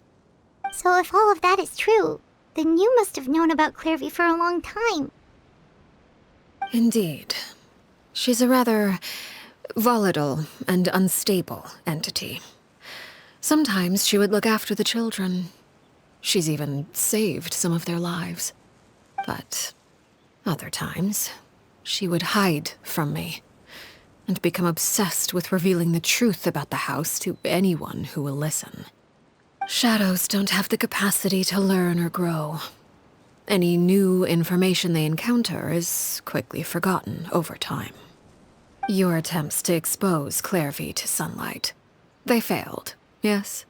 So if all of that is true, then you must have known about Clairvy for a long time. Indeed. She's a rather volatile and unstable entity. Sometimes she would look after the children. She's even saved some of their lives. But other times, she would hide from me and become obsessed with revealing the truth about the house to anyone who will listen. Shadows don't have the capacity to learn or grow. Any new information they encounter is quickly forgotten over time. Your attempts to expose Clairvy to sunlight, they failed, yes?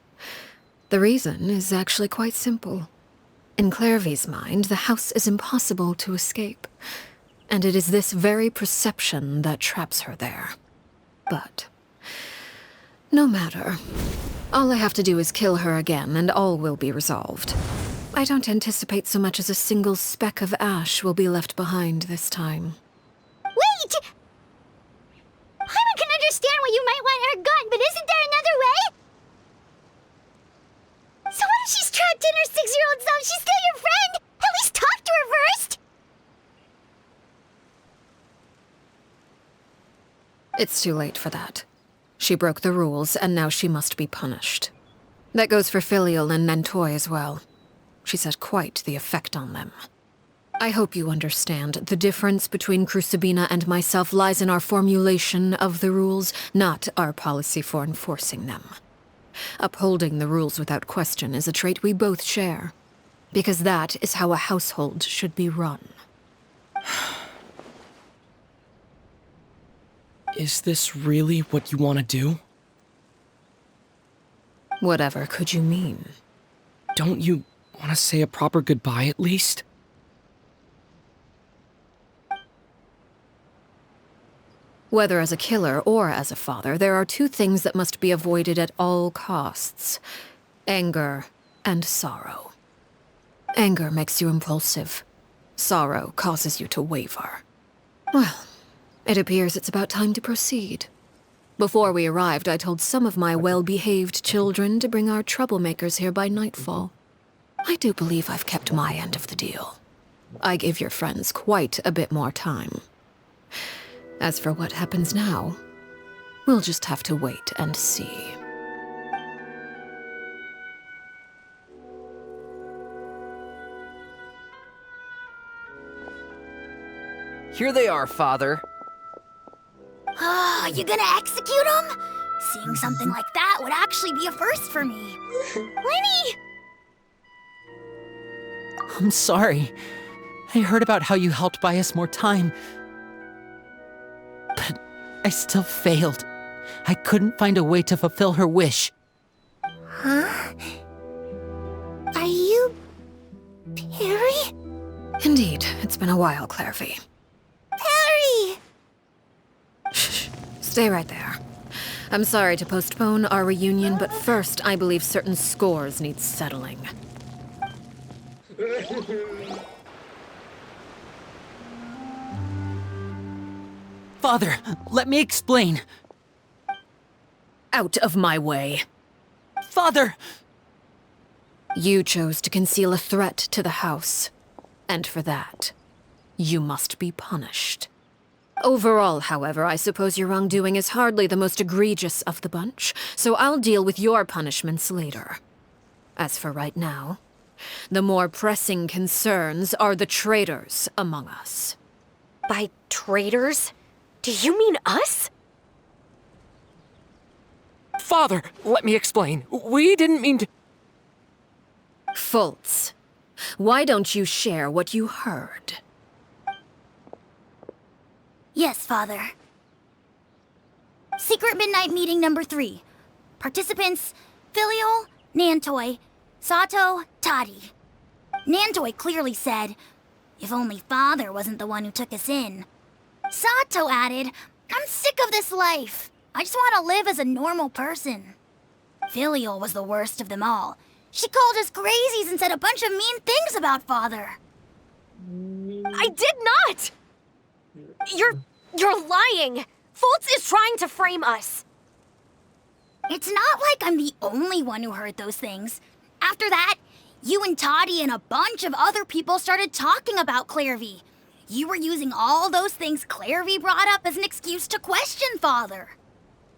The reason is actually quite simple. In Clairvy's mind, the house is impossible to escape, and it is this very perception that traps her there. But no matter. All I have to do is kill her again, and all will be resolved. I don't anticipate so much as a single speck of ash will be left behind this time. Wait! Paimon can understand why you might want her gone, but isn't there another way? So what if she's trapped in her 6-year-old self? She's still your friend! At least talk to her first! It's too late for that. She broke the rules, and now she must be punished. That goes for Filial and Nantoy as well. She's had quite the effect on them. I hope you understand the difference between Crucibina and myself lies in our formulation of the rules, not our policy for enforcing them. Upholding the rules without question is a trait we both share, because that is how a household should be run. Is this really what you want to do? Whatever could you mean? Don't you want to say a proper goodbye at least? Whether as a killer or as a father, there are two things that must be avoided at all costs: anger and sorrow. Anger makes you impulsive. Sorrow causes you to waver. Well, it appears it's about time to proceed. Before we arrived, I told some of my well-behaved children to bring our troublemakers here by nightfall. I do believe I've kept my end of the deal. I gave your friends quite a bit more time. As for what happens now, we'll just have to wait and see. Here they are, Father. You gonna execute him? Seeing something like that would actually be a first for me. Lenny! I'm sorry. I heard about how you helped buy us more time. But I still failed. I couldn't find a way to fulfill her wish. Huh? Are you... Perry? Indeed, it's been a while, Clairvy. Perry! Shh, stay right there. I'm sorry to postpone our reunion, but first I believe certain scores need settling. Father, let me explain. Out of my way. Father! You chose to conceal a threat to the house. And for that, you must be punished. Overall, however, I suppose your wrongdoing is hardly the most egregious of the bunch, so I'll deal with your punishments later. As for right now, the more pressing concerns are the traitors among us. By traitors? Do you mean us? Father, let me explain. We didn't mean to... Fultz, why don't you share what you heard? Yes, Father. Secret Midnight Meeting number 3. Participants, Filial, Nantoi, Sato, Toddy. Nantoi clearly said, if only Father wasn't the one who took us in. Sato added, I'm sick of this life. I just want to live as a normal person. Filial was the worst of them all. She called us crazies and said a bunch of mean things about Father. I did not! You're lying! Fultz is trying to frame us. It's not like I'm the only one who heard those things. After that, you and Toddy and a bunch of other people started talking about Clairvy. You were using all those things Clairvy brought up as an excuse to question Father.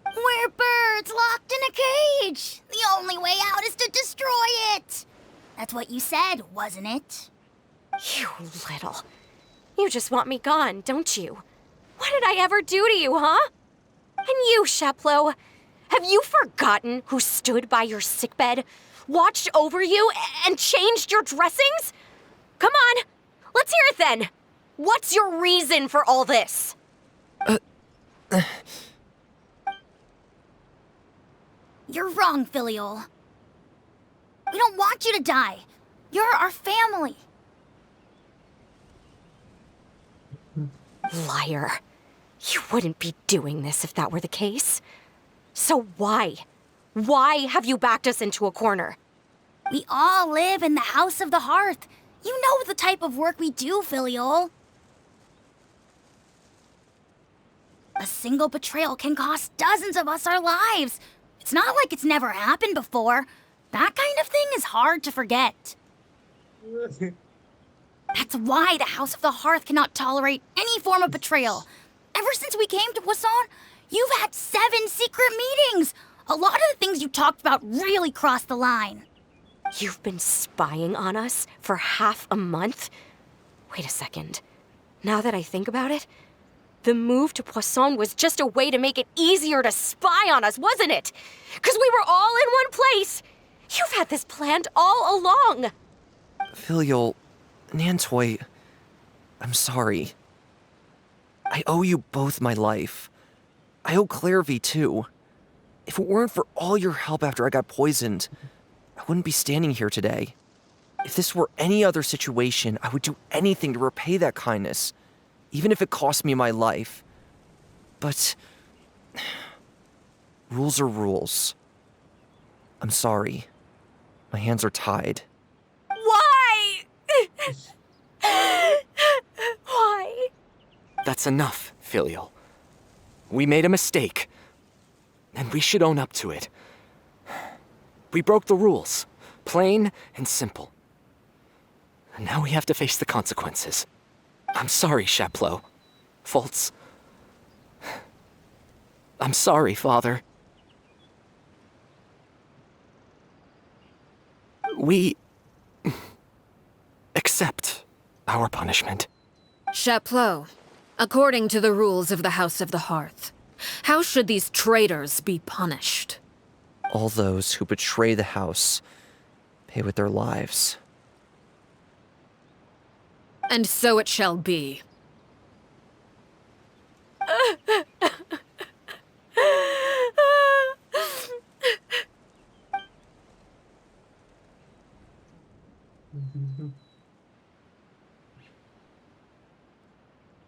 We're birds locked in a cage. The only way out is to destroy it. That's what you said, wasn't it? You little... You just want me gone, don't you? What did I ever do to you, huh? And you, Sheplo, have you forgotten who stood by your sickbed, watched over you, and changed your dressings? Come on, let's hear it then. What's your reason for all this? You're wrong, Filial. We don't want you to die. You're our family. Liar. You wouldn't be doing this if that were the case. So why? Why have you backed us into a corner? We all live in the House of the Hearth. You know the type of work we do, Filial. A single betrayal can cost dozens of us our lives. It's not like it's never happened before. That kind of thing is hard to forget. That's why the House of the Hearth cannot tolerate any form of betrayal. Ever since we came to Poisson, you've had 7 secret meetings. A lot of the things you talked about really crossed the line. You've been spying on us for half a month? Wait a second. Now that I think about it, the move to Poisson was just a way to make it easier to spy on us, wasn't it? Because we were all in one place. You've had this planned all along. Filial, Nantoi, I'm sorry. I owe you both my life. I owe Clairvy too. If it weren't for all your help after I got poisoned, I wouldn't be standing here today. If this were any other situation, I would do anything to repay that kindness, even if it cost me my life. But rules are rules. I'm sorry. My hands are tied. Why? Why? That's enough, Filial. We made a mistake, and we should own up to it. We broke the rules, plain and simple. And now we have to face the consequences. I'm sorry, Sheplo. Fultz. I'm sorry, Father. We accept our punishment. Chapleau, according to the rules of the House of the Hearth, how should these traitors be punished? All those who betray the house pay with their lives. And so it shall be.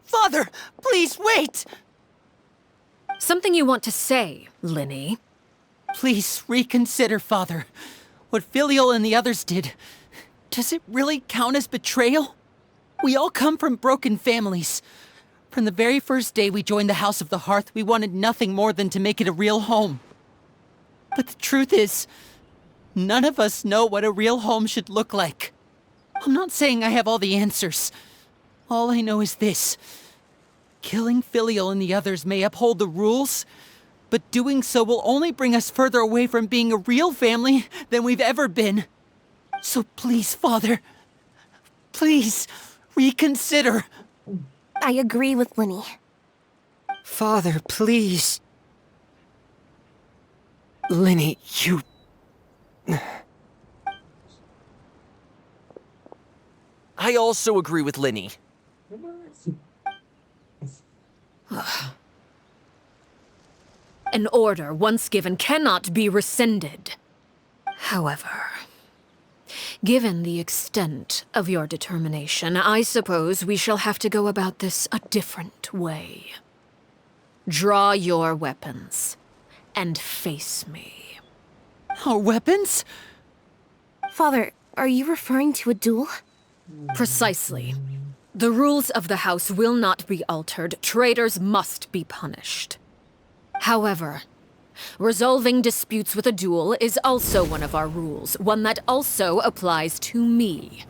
Father, please wait! Something you want to say, Linny? Please reconsider, Father. What Filial and the others did, does it really count as betrayal? We all come from broken families. From the very first day we joined the House of the Hearth, we wanted nothing more than to make it a real home. But the truth is, none of us know what a real home should look like. I'm not saying I have all the answers. All I know is this. Killing Filial and the others may uphold the rules, but doing so will only bring us further away from being a real family than we've ever been. So please, Father, please reconsider. I agree with Linny. Father, please. Linny, you... I also agree with Linny. An order once given cannot be rescinded. However, given the extent of your determination, I suppose we shall have to go about this a different way. Draw your weapons and face me. Our weapons? Father, are you referring to a duel? Precisely. The rules of the house will not be altered. Traitors must be punished. However, resolving disputes with a duel is also one of our rules, one that also applies to me.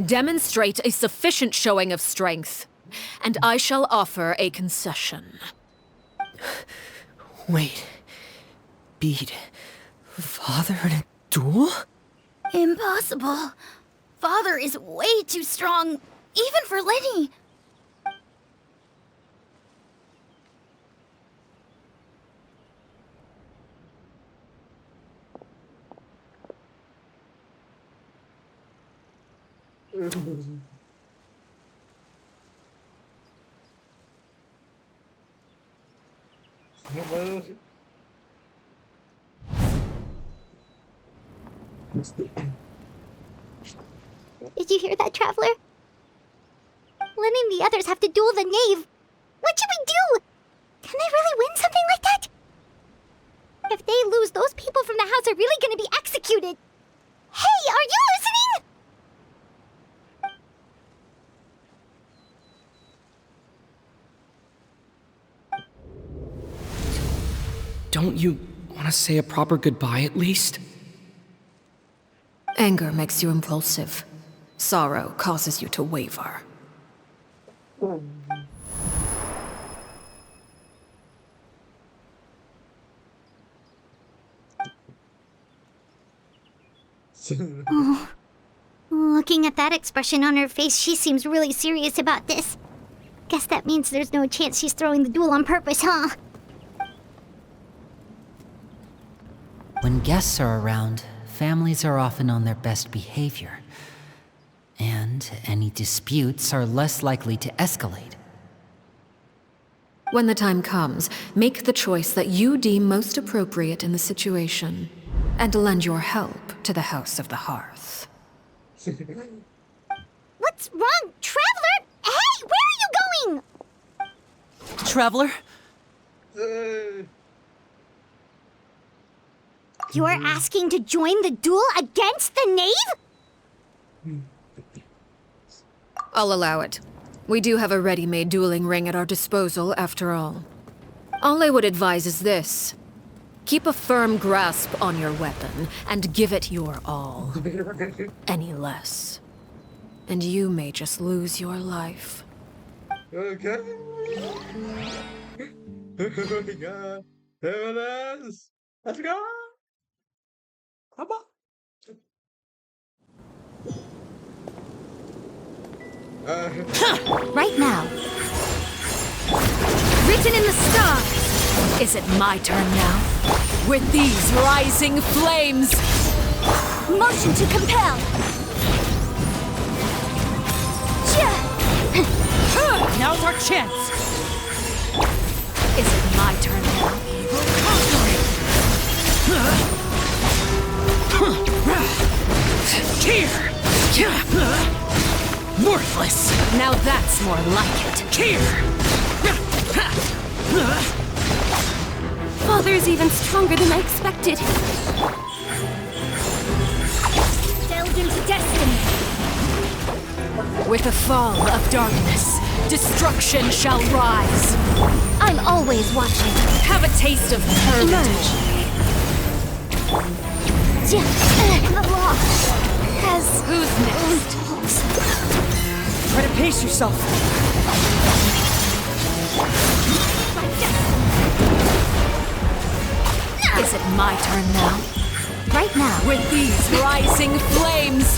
Demonstrate a sufficient showing of strength, and I shall offer a concession. Wait. Beat Father in a duel? Impossible. Father is way too strong, even for Linny. Did you hear that, Traveler? Lenny and the others have to duel the knave. What should we do? Can they really win something like that? If they lose, those people from the house are really gonna be executed. Hey, are you listening? Don't you want to say a proper goodbye at least? Anger makes you impulsive. Sorrow causes you to waver. Looking at that expression on her face, she seems really serious about this. Guess that means there's no chance she's throwing the duel on purpose, huh? When guests are around, families are often on their best behavior. And any disputes are less likely to escalate. When the time comes, make the choice that you deem most appropriate in the situation, and lend your help to the House of the Hearth. What's wrong, Traveler? Hey, where are you going? Traveler? You're asking to join the duel against the knave? I'll allow it. We do have a ready-made dueling ring at our disposal, after all. All I would advise is this. Keep a firm grasp on your weapon, and give it your all. Any less, and you may just lose your life. Okay. Oh my god. There it is. Let's go. Come on. Right now. Written in the stars. Is it my turn now? With these rising flames! Motion to compel. Now's our chance! Is it my turn now? Here! Worthless! Now that's more like it. Here! Father's even stronger than I expected. Delved into destiny. With the fall of darkness, destruction shall rise. I'm always watching. Have a taste of purgatory. The law has Who's next? Try to pace yourself. Is it my turn now? Right now. With these rising flames!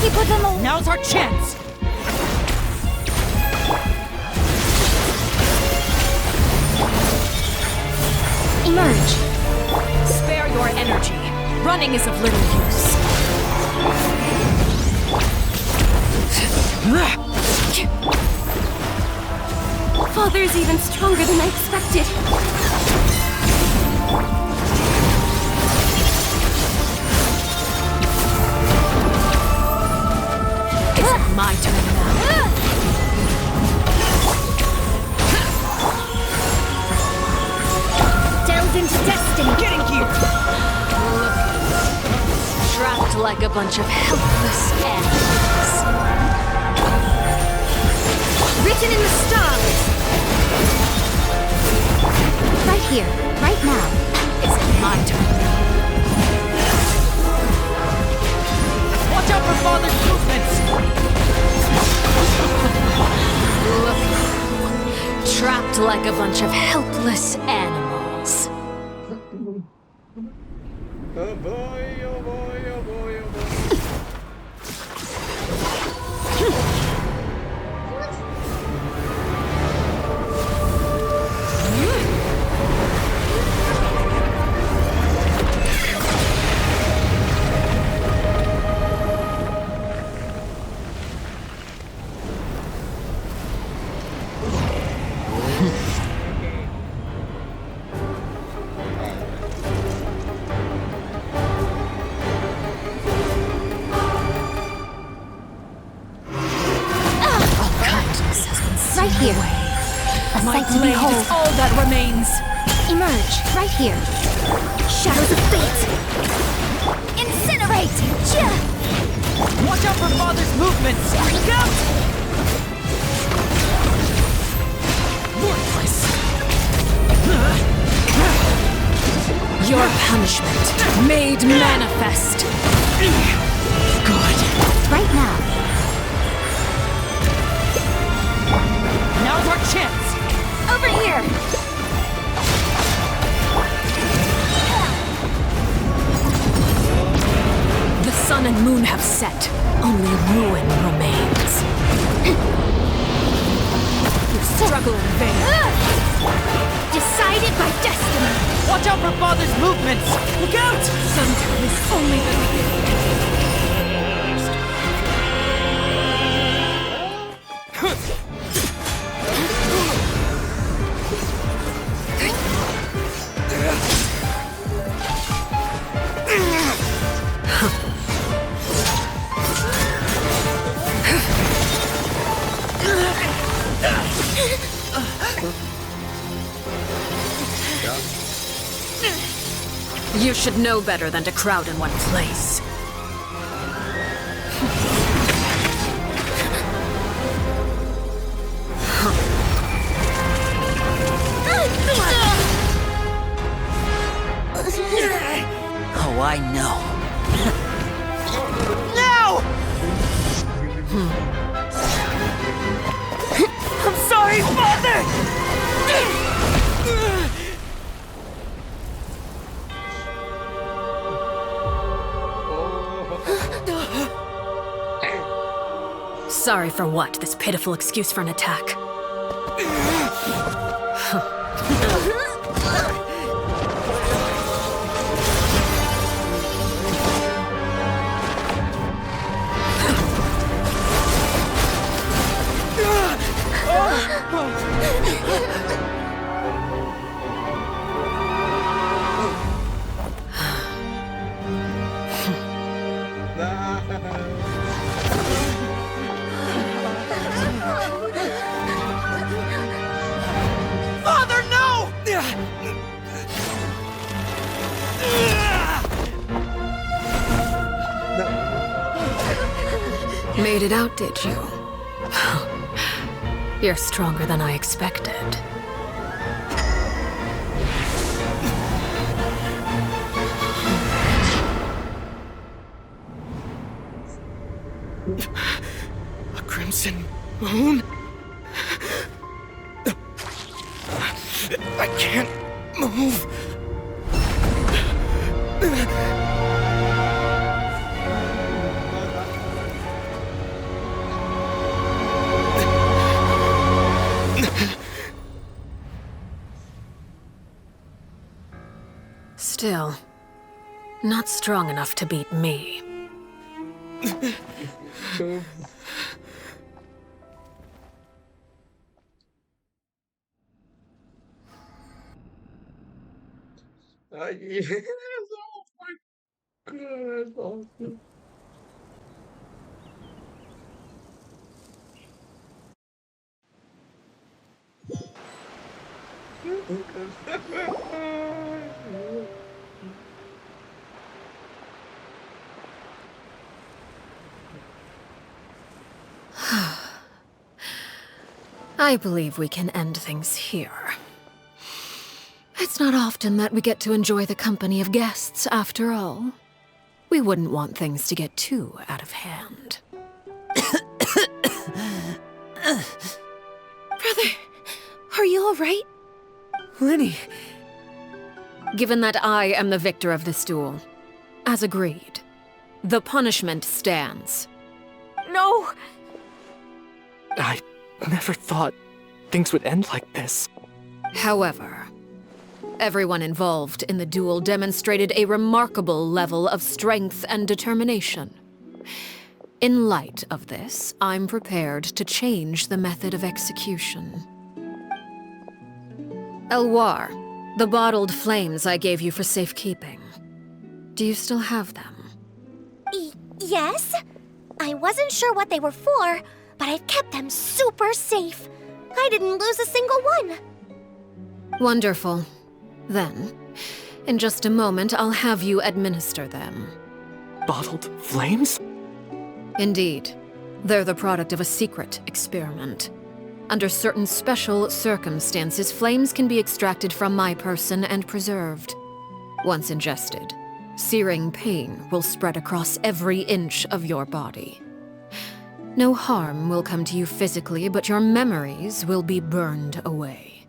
He put them all. Now's our chance! Emerge. Spare your energy. Running is of little use. Father's even stronger than I expected. Is it my turn now? Delve into destiny. Getting here! Trapped like a bunch of helpless animals. Written in the stars. Right here. Right now. Is it my turn now? Watch out for Father's movements! Look. Trapped like a bunch of helpless animals. Oh boy, oh boy, oh boy, oh boy. Right here. A My sight to blade behold. is all that remains. Emerge. Right here. Shadows of fate. Incinerate. Watch out for Father's movements! Look out! Worthless. Your punishment made manifest. Good. Right now. Now's our chance! Over here. The sun and moon have set. Only ruin remains. You struggle in vain. Decided by destiny. Watch out for Father's movements! Look out! Sometimes it's only the beginning. You should know better than to crowd in one place. Oh, I know. No! I'm sorry, Father! Sorry for what? This pitiful excuse for an attack. Father, no! Made it out, did you? You're stronger than I expected. A crimson moon? I can't move. Still, not strong enough to beat me. Yes, oh my god, that's awesome. I believe we can end things here. It's not often that we get to enjoy the company of guests, after all. We wouldn't want things to get too out of hand. Brother, are you alright? Lenny. Given that I am the victor of this duel, as agreed, the punishment stands. No! I never thought things would end like this. However, everyone involved in the duel demonstrated a remarkable level of strength and determination. In light of this, I'm prepared to change the method of execution. Elwar, the bottled flames I gave you for safekeeping. Do you still have them? Yes? I wasn't sure what they were for, but I've kept them super safe. I didn't lose a single one. Wonderful. Then, in just a moment, I'll have you administer them. Bottled flames? Indeed. They're the product of a secret experiment. Under certain special circumstances, flames can be extracted from my person and preserved. Once ingested, searing pain will spread across every inch of your body. No harm will come to you physically, but your memories will be burned away.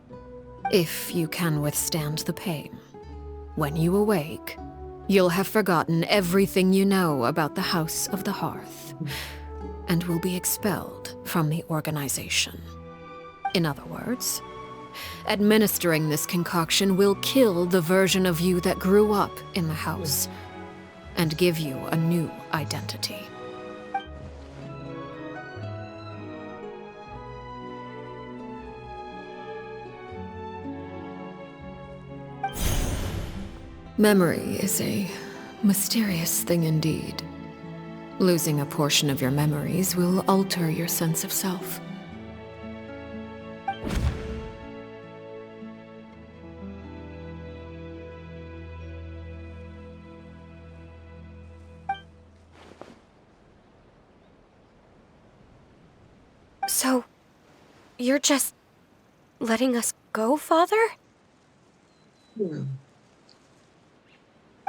If you can withstand the pain. When you awake, you'll have forgotten everything you know about the House of the Hearth, and will be expelled from the organization. In other words, administering this concoction will kill the version of you that grew up in the house, and give you a new identity. Memory is a mysterious thing indeed. Losing a portion of your memories will alter your sense of self. So, you're just letting us go, Father?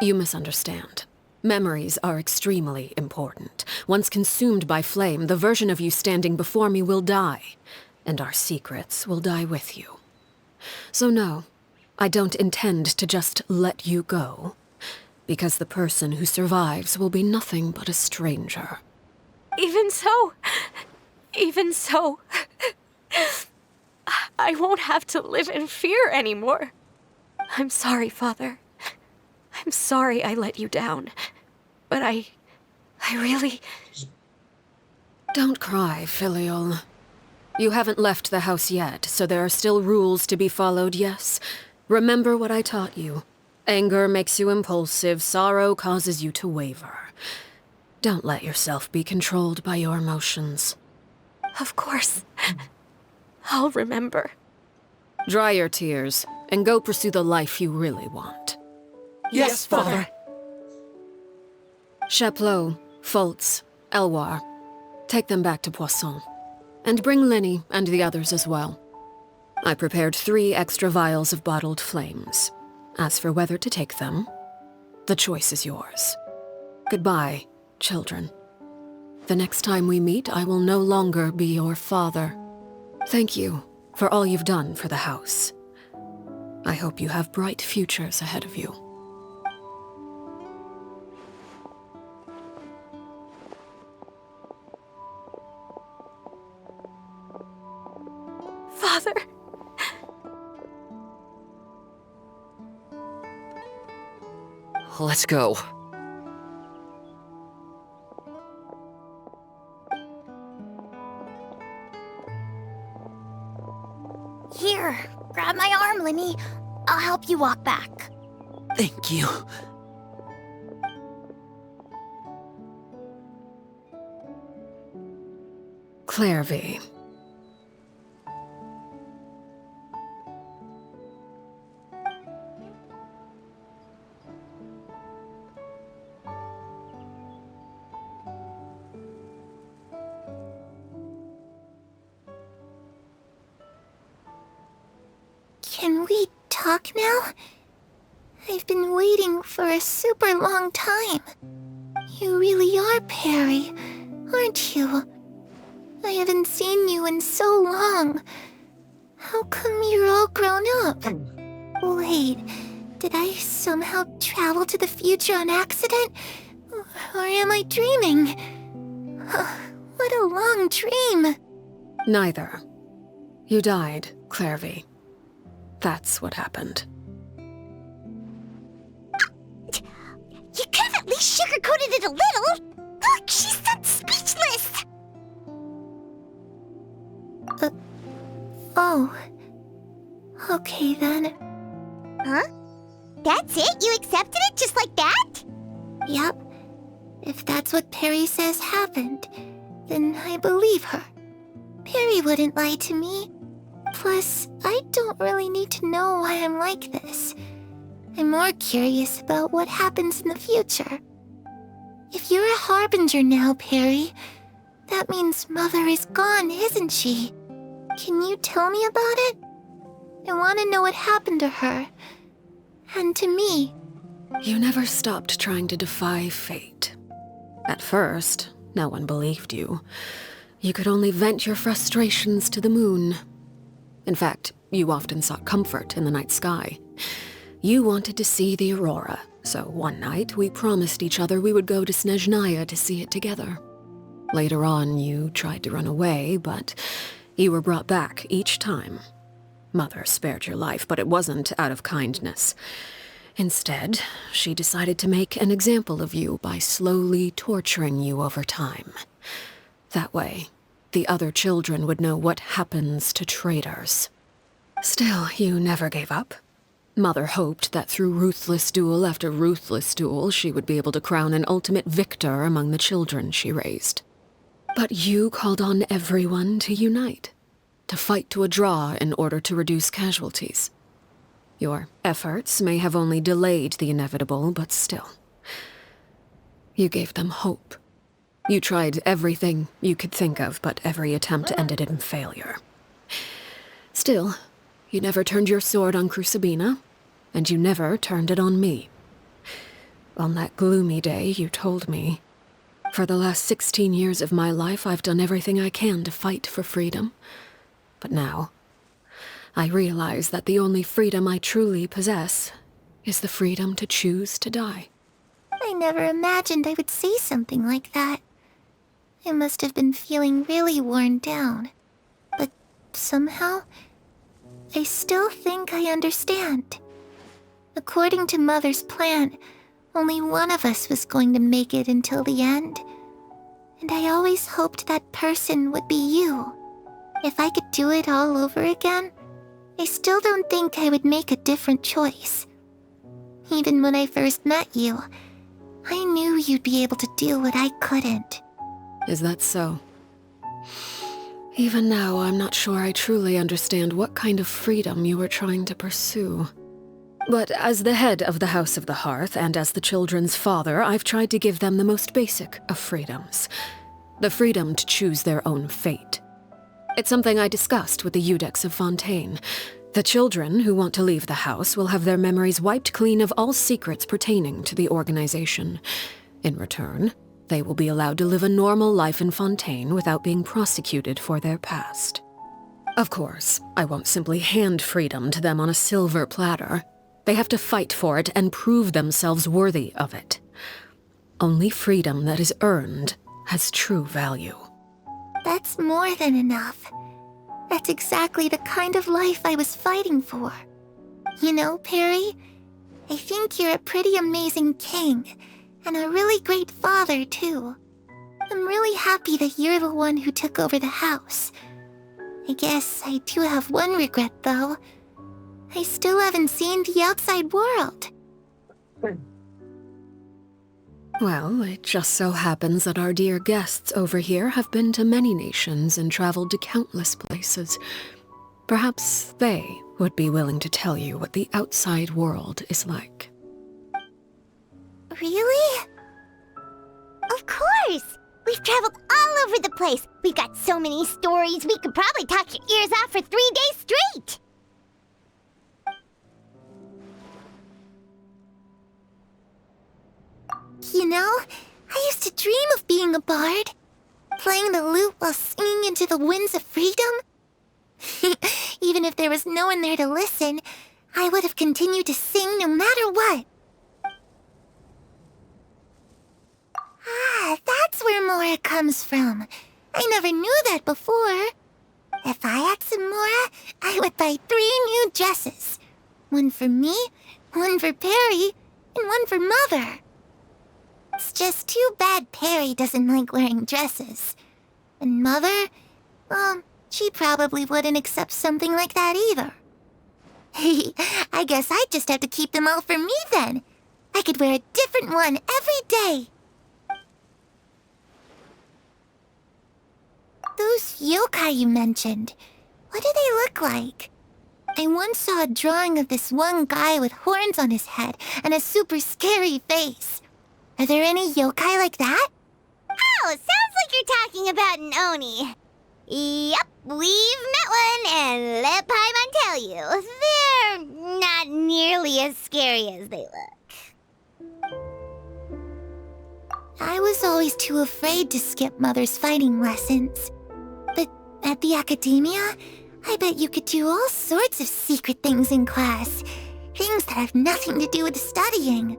You misunderstand. Memories are extremely important. Once consumed by flame, the version of you standing before me will die, and our secrets will die with you. So no, I don't intend to just let you go, because the person who survives will be nothing but a stranger. Even so, I won't have to live in fear anymore. I'm sorry, Father. I'm sorry I let you down. But I really... Don't cry, Filial. You haven't left the house yet, so there are still rules to be followed, yes? Remember what I taught you. Anger makes you impulsive, sorrow causes you to waver. Don't let yourself be controlled by your emotions. Of course. I'll remember. Dry your tears, and go pursue the life you really want. Yes, Father. Chaplot, Foltz, Elwar, take them back to Poisson. And bring Linny and the others as well. I prepared 3 extra vials of bottled flames. As for whether to take them, the choice is yours. Goodbye, children. The next time we meet, I will no longer be your father. Thank you for all you've done for the house. I hope you have bright futures ahead of you. Father. Let's go. Here, grab my arm, Linny. I'll help you walk back. Thank you. Clairvy. Can we talk now? I've been waiting for a super long time. You really are Perry, aren't you? I haven't seen you in so long. How come you're all grown up? Wait, did I somehow travel to the future on accident? Or am I dreaming? What a long dream. Neither. You died, Clairvy. That's what happened. You could have at least sugarcoated it a little. Look, she's so speechless. Oh. Okay then. Huh? That's it? You accepted it just like that? Yep. If that's what Perry says happened, then I believe her. Perry wouldn't lie to me. Plus, I don't really need to know why I'm like this. I'm more curious about what happens in the future. If you're a harbinger now, Perry, that means Mother is gone, isn't she? Can you tell me about it? I want to know what happened to her. And to me. You never stopped trying to defy fate. At first, no one believed you. You could only vent your frustrations to the moon. In fact, you often sought comfort in the night sky. You wanted to see the aurora, so one night we promised each other we would go to Snezhnaya to see it together. Later on, you tried to run away, but you were brought back each time. Mother spared your life, but it wasn't out of kindness. Instead, she decided to make an example of you by slowly torturing you over time. That way, the other children would know what happens to traitors. Still, you never gave up. Mother hoped that through ruthless duel after ruthless duel, she would be able to crown an ultimate victor among the children she raised. But you called on everyone to unite, to fight to a draw in order to reduce casualties. Your efforts may have only delayed the inevitable, but still. You gave them hope. You tried everything you could think of, but every attempt ended in failure. Still, you never turned your sword on Crucibina, and you never turned it on me. On that gloomy day, you told me, "For the last 16 years of my life, I've done everything I can to fight for freedom. But now, I realize that the only freedom I truly possess is the freedom to choose to die." I never imagined I would say something like that. I must have been feeling really worn down. But somehow, I still think I understand. According to Mother's plan, only one of us was going to make it until the end. And I always hoped that person would be you. If I could do it all over again, I still don't think I would make a different choice. Even when I first met you, I knew you'd be able to do what I couldn't. Is that so? Even now, I'm not sure I truly understand what kind of freedom you were trying to pursue. But as the head of the House of the Hearth and as the children's father, I've tried to give them the most basic of freedoms. The freedom to choose their own fate. It's something I discussed with the Iudex of Fontaine. The children who want to leave the house will have their memories wiped clean of all secrets pertaining to the organization. In return, they will be allowed to live a normal life in Fontaine without being prosecuted for their past. Of course, I won't simply hand freedom to them on a silver platter. They have to fight for it and prove themselves worthy of it. Only freedom that is earned has true value. That's more than enough. That's exactly the kind of life I was fighting for. You know, Perry, I think you're a pretty amazing king, and a really great father, too. I'm really happy that you're the one who took over the house. I guess I do have one regret, though. I still haven't seen the outside world. Well, it just so happens that our dear guests over here have been to many nations and traveled to countless places. Perhaps they would be willing to tell you what the outside world is like. Really? Of course! We've traveled all over the place. We've got so many stories, we could probably talk your ears off for 3 days straight. You know, I used to dream of being a bard. Playing the lute while singing into the winds of freedom. Even if there was no one there to listen, I would have continued to sing no matter what. Ah, that's where Mora comes from. I never knew that before. If I had some Mora, I would buy 3 new dresses. One for me, one for Perry, and one for Mother. It's just too bad Perry doesn't like wearing dresses. And Mother, well, she probably wouldn't accept something like that either. I guess I'd just have to keep them all for me then. I could wear a different one every day. Those yokai you mentioned, what do they look like? I once saw a drawing of this one guy with horns on his head and a super scary face. Are there any yokai like that? Oh, sounds like you're talking about an Oni. Yep, we've met one, and let Paimon tell you, they're not nearly as scary as they look. I was always too afraid to skip Mother's fighting lessons. But at the academia, I bet you could do all sorts of secret things in class. Things that have nothing to do with studying.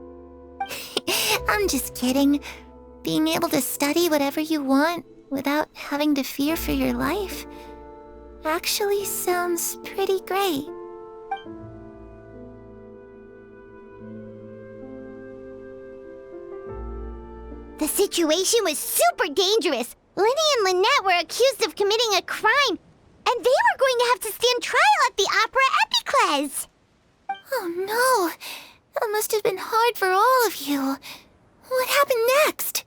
I'm just kidding. Being able to study whatever you want without having to fear for your life actually sounds pretty great. The situation was super dangerous. Lenny and Lynette were accused of committing a crime, and they were going to have to stand trial at the Opera Epicles. Oh no! That must have been hard for all of you. What happened next?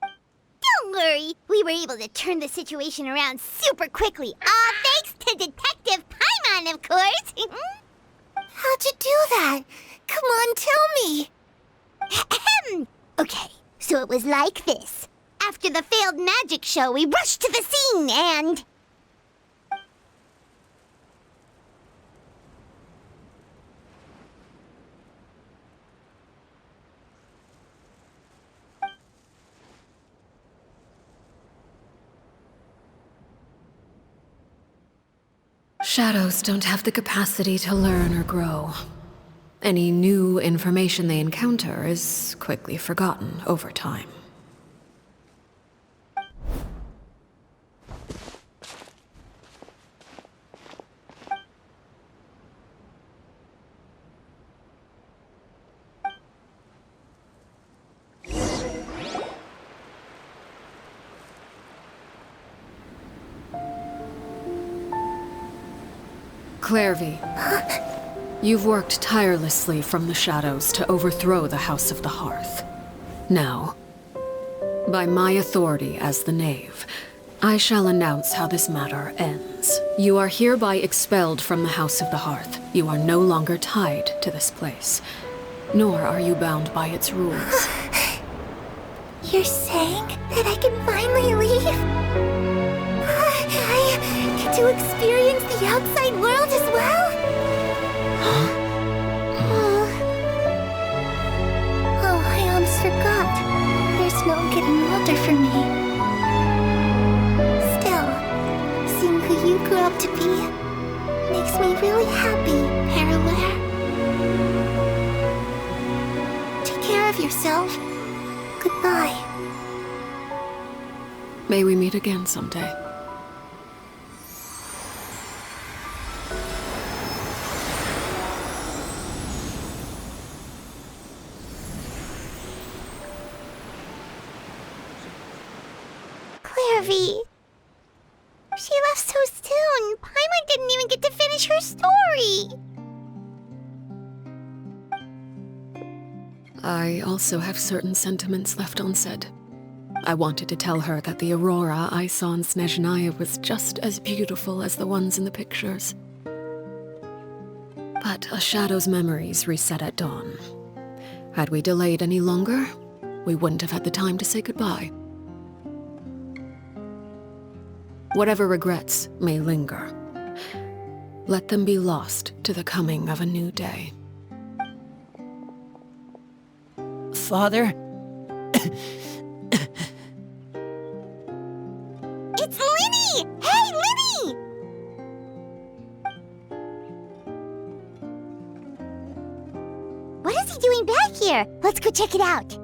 Don't worry, we were able to turn the situation around super quickly, all thanks to Detective Paimon, of course. How'd you do that? Come on, tell me. Okay, so it was like this. After the failed magic show, we rushed to the scene and... Shadows don't have the capacity to learn or grow. Any new information they encounter is quickly forgotten over time. Clairvy, you've worked tirelessly from the shadows to overthrow the House of the Hearth. Now, by my authority as the Knave, I shall announce how this matter ends. You are hereby expelled from the House of the Hearth. You are no longer tied to this place, nor are you bound by its rules. You're saying that I can finally leave? I get to experience the outside world as well? Oh, I almost forgot. There's no getting older for me. Still, seeing who you grow up to be. Makes me really happy, Parallare. Take care of yourself. Goodbye. May we meet again someday. Clairvy. She left so soon. Paimon didn't even get to finish her story. I also have certain sentiments left unsaid. I wanted to tell her that the aurora I saw in Snezhnaya was just as beautiful as the ones in the pictures. But a shadow's memories reset at dawn. Had we delayed any longer, we wouldn't have had the time to say goodbye. Whatever regrets may linger, let them be lost to the coming of a new day. Father? It's Linny! Hey, Linny! What is he doing back here? Let's go check it out.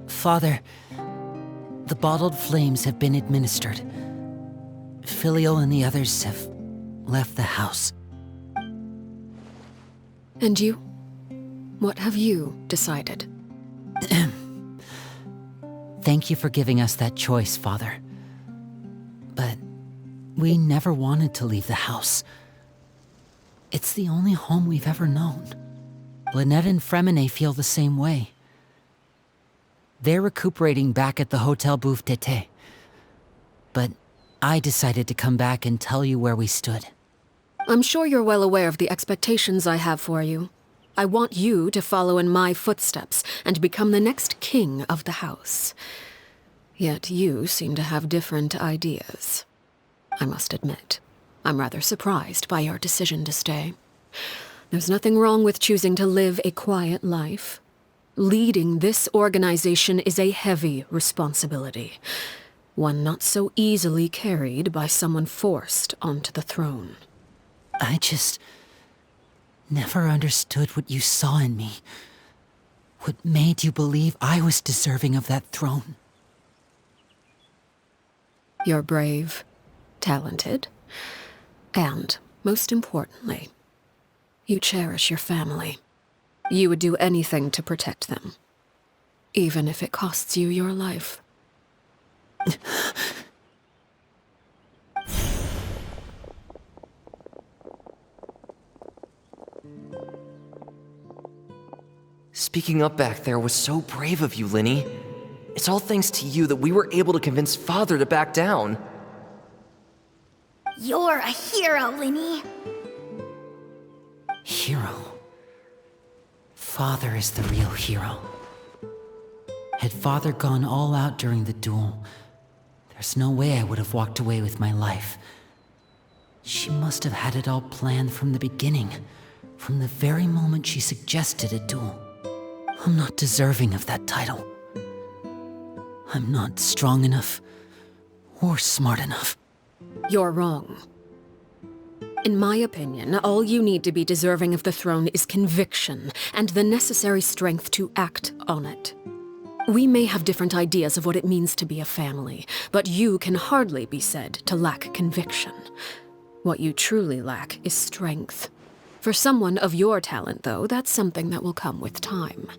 Father, the bottled flames have been administered. Filial and the others have left the house. And you? What have you decided? Thank you for giving us that choice, Father. But we never wanted to leave the house. It's the only home we've ever known. Lynette and Fremine feel the same way. They're recuperating back at the Hotel Bouffe d'été. But I decided to come back and tell you where we stood. I'm sure you're well aware of the expectations I have for you. I want you to follow in my footsteps and become the next king of the house. Yet you seem to have different ideas. I must admit, I'm rather surprised by your decision to stay. There's nothing wrong with choosing to live a quiet life. Leading this organization is a heavy responsibility, one not so easily carried by someone forced onto the throne. I just never understood what you saw in me. What made you believe I was deserving of that throne? You're brave, talented, and, most importantly, you cherish your family. You would do anything to protect them, even if it costs you your life. Speaking up back there was so brave of you, Linny. It's all thanks to you that we were able to convince Father to back down. You're a hero, Linny. Hero. Father is the real hero. Had Father gone all out during the duel, there's no way I would have walked away with my life. She must have had it all planned from the beginning, from the very moment she suggested a duel. I'm not deserving of that title. I'm not strong enough or smart enough. You're wrong. In my opinion, all you need to be deserving of the throne is conviction and the necessary strength to act on it. We may have different ideas of what it means to be a family, but you can hardly be said to lack conviction. What you truly lack is strength. For someone of your talent, though, that's something that will come with time.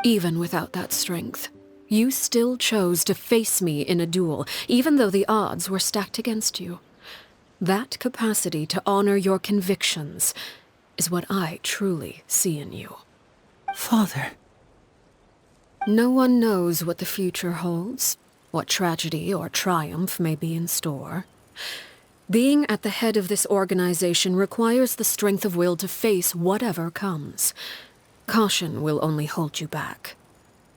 Even without that strength, you still chose to face me in a duel, even though the odds were stacked against you. That capacity to honor your convictions is what I truly see in you. Father. No one knows what the future holds, what tragedy or triumph may be in store. Being at the head of this organization requires the strength of will to face whatever comes. Caution will only hold you back.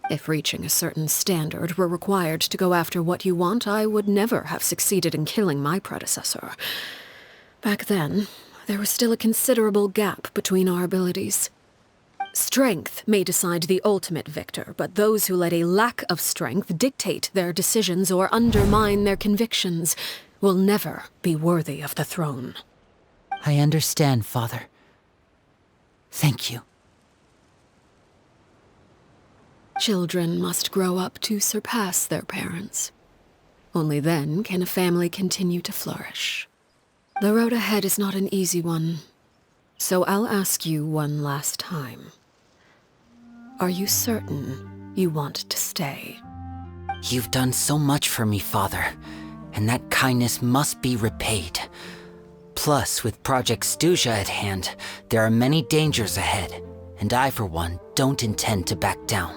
If reaching a certain standard were required to go after what you want, I would never have succeeded in killing my predecessor. Back then, there was still a considerable gap between our abilities. Strength may decide the ultimate victor, but those who let a lack of strength dictate their decisions or undermine their convictions will never be worthy of the throne. I understand, Father. Thank you. Children must grow up to surpass their parents. Only then can a family continue to flourish. The road ahead is not an easy one, so I'll ask you one last time. Are you certain you want to stay? You've done so much for me, Father, and that kindness must be repaid. Plus, with Project Stuja at hand, there are many dangers ahead, and I, for one, don't intend to back down.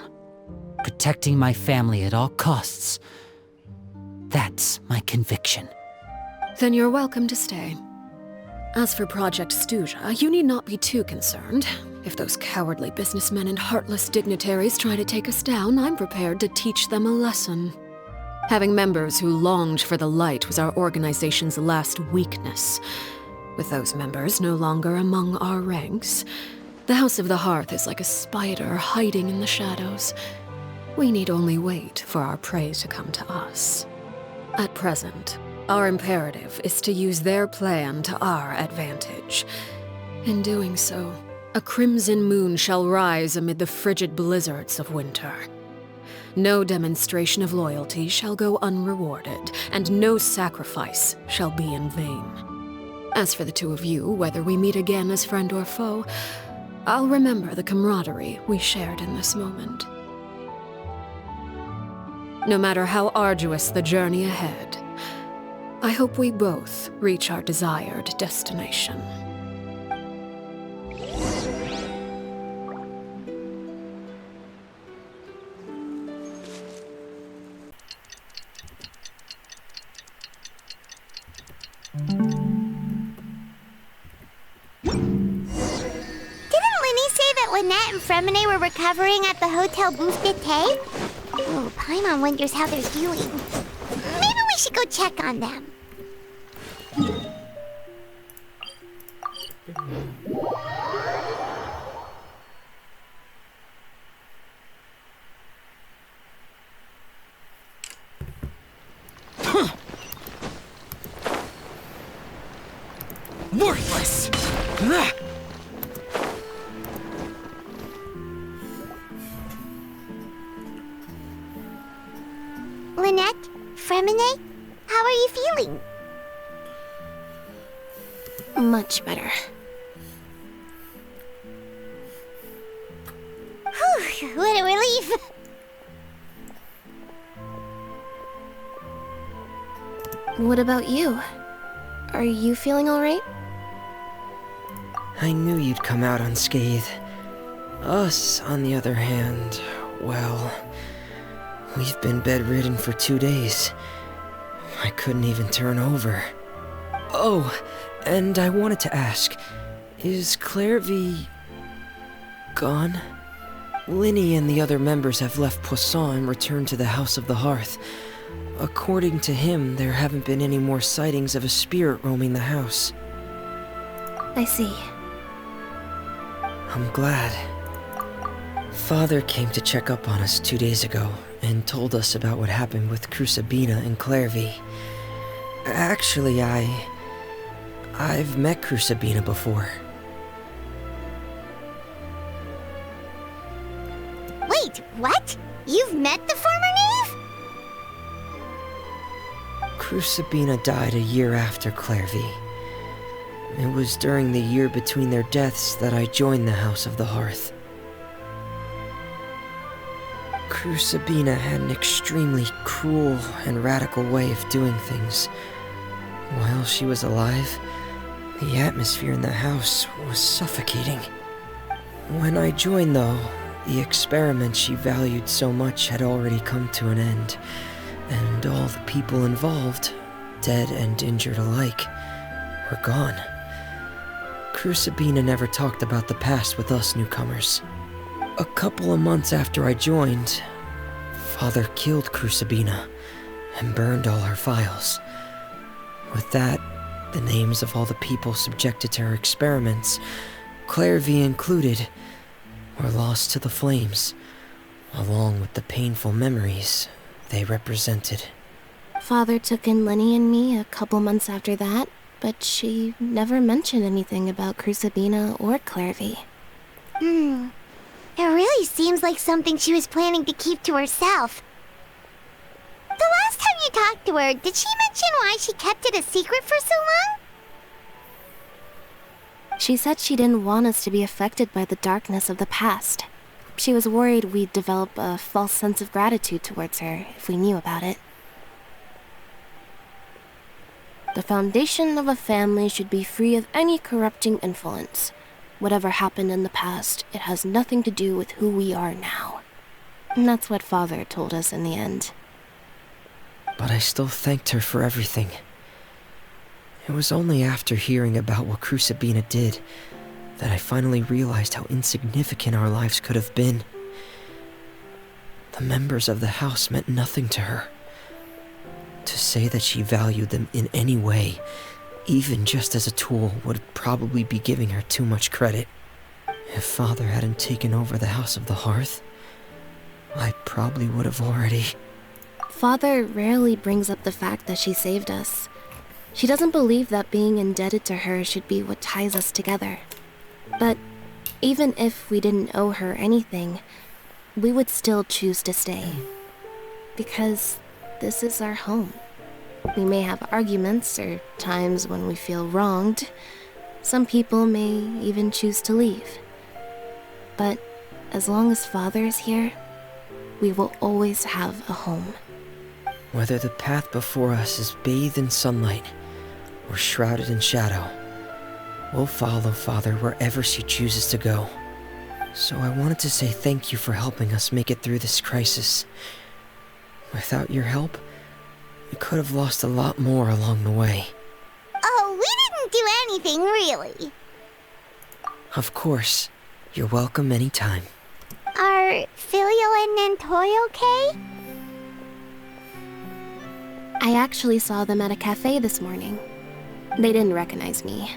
Protecting my family at all costs. That's my conviction. Then you're welcome to stay. As for Project Stuja, you need not be too concerned. If those cowardly businessmen and heartless dignitaries try to take us down, I'm prepared to teach them a lesson. Having members who longed for the light was our organization's last weakness. With those members no longer among our ranks, the House of the Hearth is like a spider hiding in the shadows. We need only wait for our prey to come to us. At present, our imperative is to use their plan to our advantage. In doing so, a crimson moon shall rise amid the frigid blizzards of winter. No demonstration of loyalty shall go unrewarded, and no sacrifice shall be in vain. As for the two of you, whether we meet again as friend or foe, I'll remember the camaraderie we shared in this moment. No matter how arduous the journey ahead, I hope we both reach our desired destination. Lynette and Fremine were recovering at the Hotel Booth d'été? Oh, Paimon wonders how they're doing. Maybe we should go check on them. Worthless! Lynette? Fremine? How are you feeling? Much better. Whew, what a relief! What about you? Are you feeling alright? I knew you'd come out unscathed. Us, on the other hand, well, we've been bedridden for 2 days. I couldn't even turn over. Oh, and I wanted to ask, is Clairvy gone? Linny and the other members have left Poisson and returned to the House of the Hearth. According to him, there haven't been any more sightings of a spirit roaming the house. I see. I'm glad. Father came to check up on us 2 days ago and told us about what happened with Crusabina and Clairvy. Actually, I've met Crusabina before. Wait, what? You've met the former knave? Crusabina died a year after Clairvy. It was during the year between their deaths that I joined the House of the Hearth. Crusabina had an extremely cruel and radical way of doing things. While she was alive, the atmosphere in the house was suffocating. When I joined, though, the experiment she valued so much had already come to an end, and all the people involved, dead and injured alike, were gone. Crusabina never talked about the past with us newcomers. A couple of months after I joined, Father killed Crucibina and burned all her files. With that, the names of all the people subjected to her experiments, Clairvy included, were lost to the flames, along with the painful memories they represented. Father took in Lenny and me a couple months after that, but she never mentioned anything about Crucibina or Clairvy. It really seems like something she was planning to keep to herself. The last time you talked to her, did she mention why she kept it a secret for so long? She said she didn't want us to be affected by the darkness of the past. She was worried we'd develop a false sense of gratitude towards her if we knew about it. The foundation of a family should be free of any corrupting influence. Whatever happened in the past, it has nothing to do with who we are now. And that's what Father told us in the end. But I still thanked her for everything. It was only after hearing about what Crucibina did that I finally realized how insignificant our lives could have been. The members of the house meant nothing to her. To say that she valued them in any way, even just as a tool, would probably be giving her too much credit. If Father hadn't taken over the House of the Hearth, I probably would have already... Father rarely brings up the fact that she saved us. She doesn't believe that being indebted to her should be what ties us together. But even if we didn't owe her anything, we would still choose to stay. Because this is our home. We may have arguments or times when we feel wronged. Some people may even choose to leave. But as long as Father is here, we will always have a home. Whether the path before us is bathed in sunlight or shrouded in shadow, we'll follow Father wherever she chooses to go. So I wanted to say thank you for helping us make it through this crisis. Without your help, we could have lost a lot more along the way. Oh, we didn't do anything, really. Of course. You're welcome anytime. Are Filial and Nantoy okay? I actually saw them at a cafe this morning. They didn't recognize me.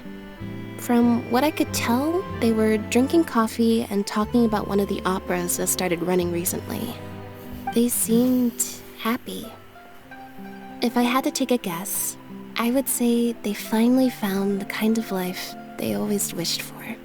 From what I could tell, they were drinking coffee and talking about one of the operas that started running recently. They seemed happy. If I had to take a guess, I would say they finally found the kind of life they always wished for.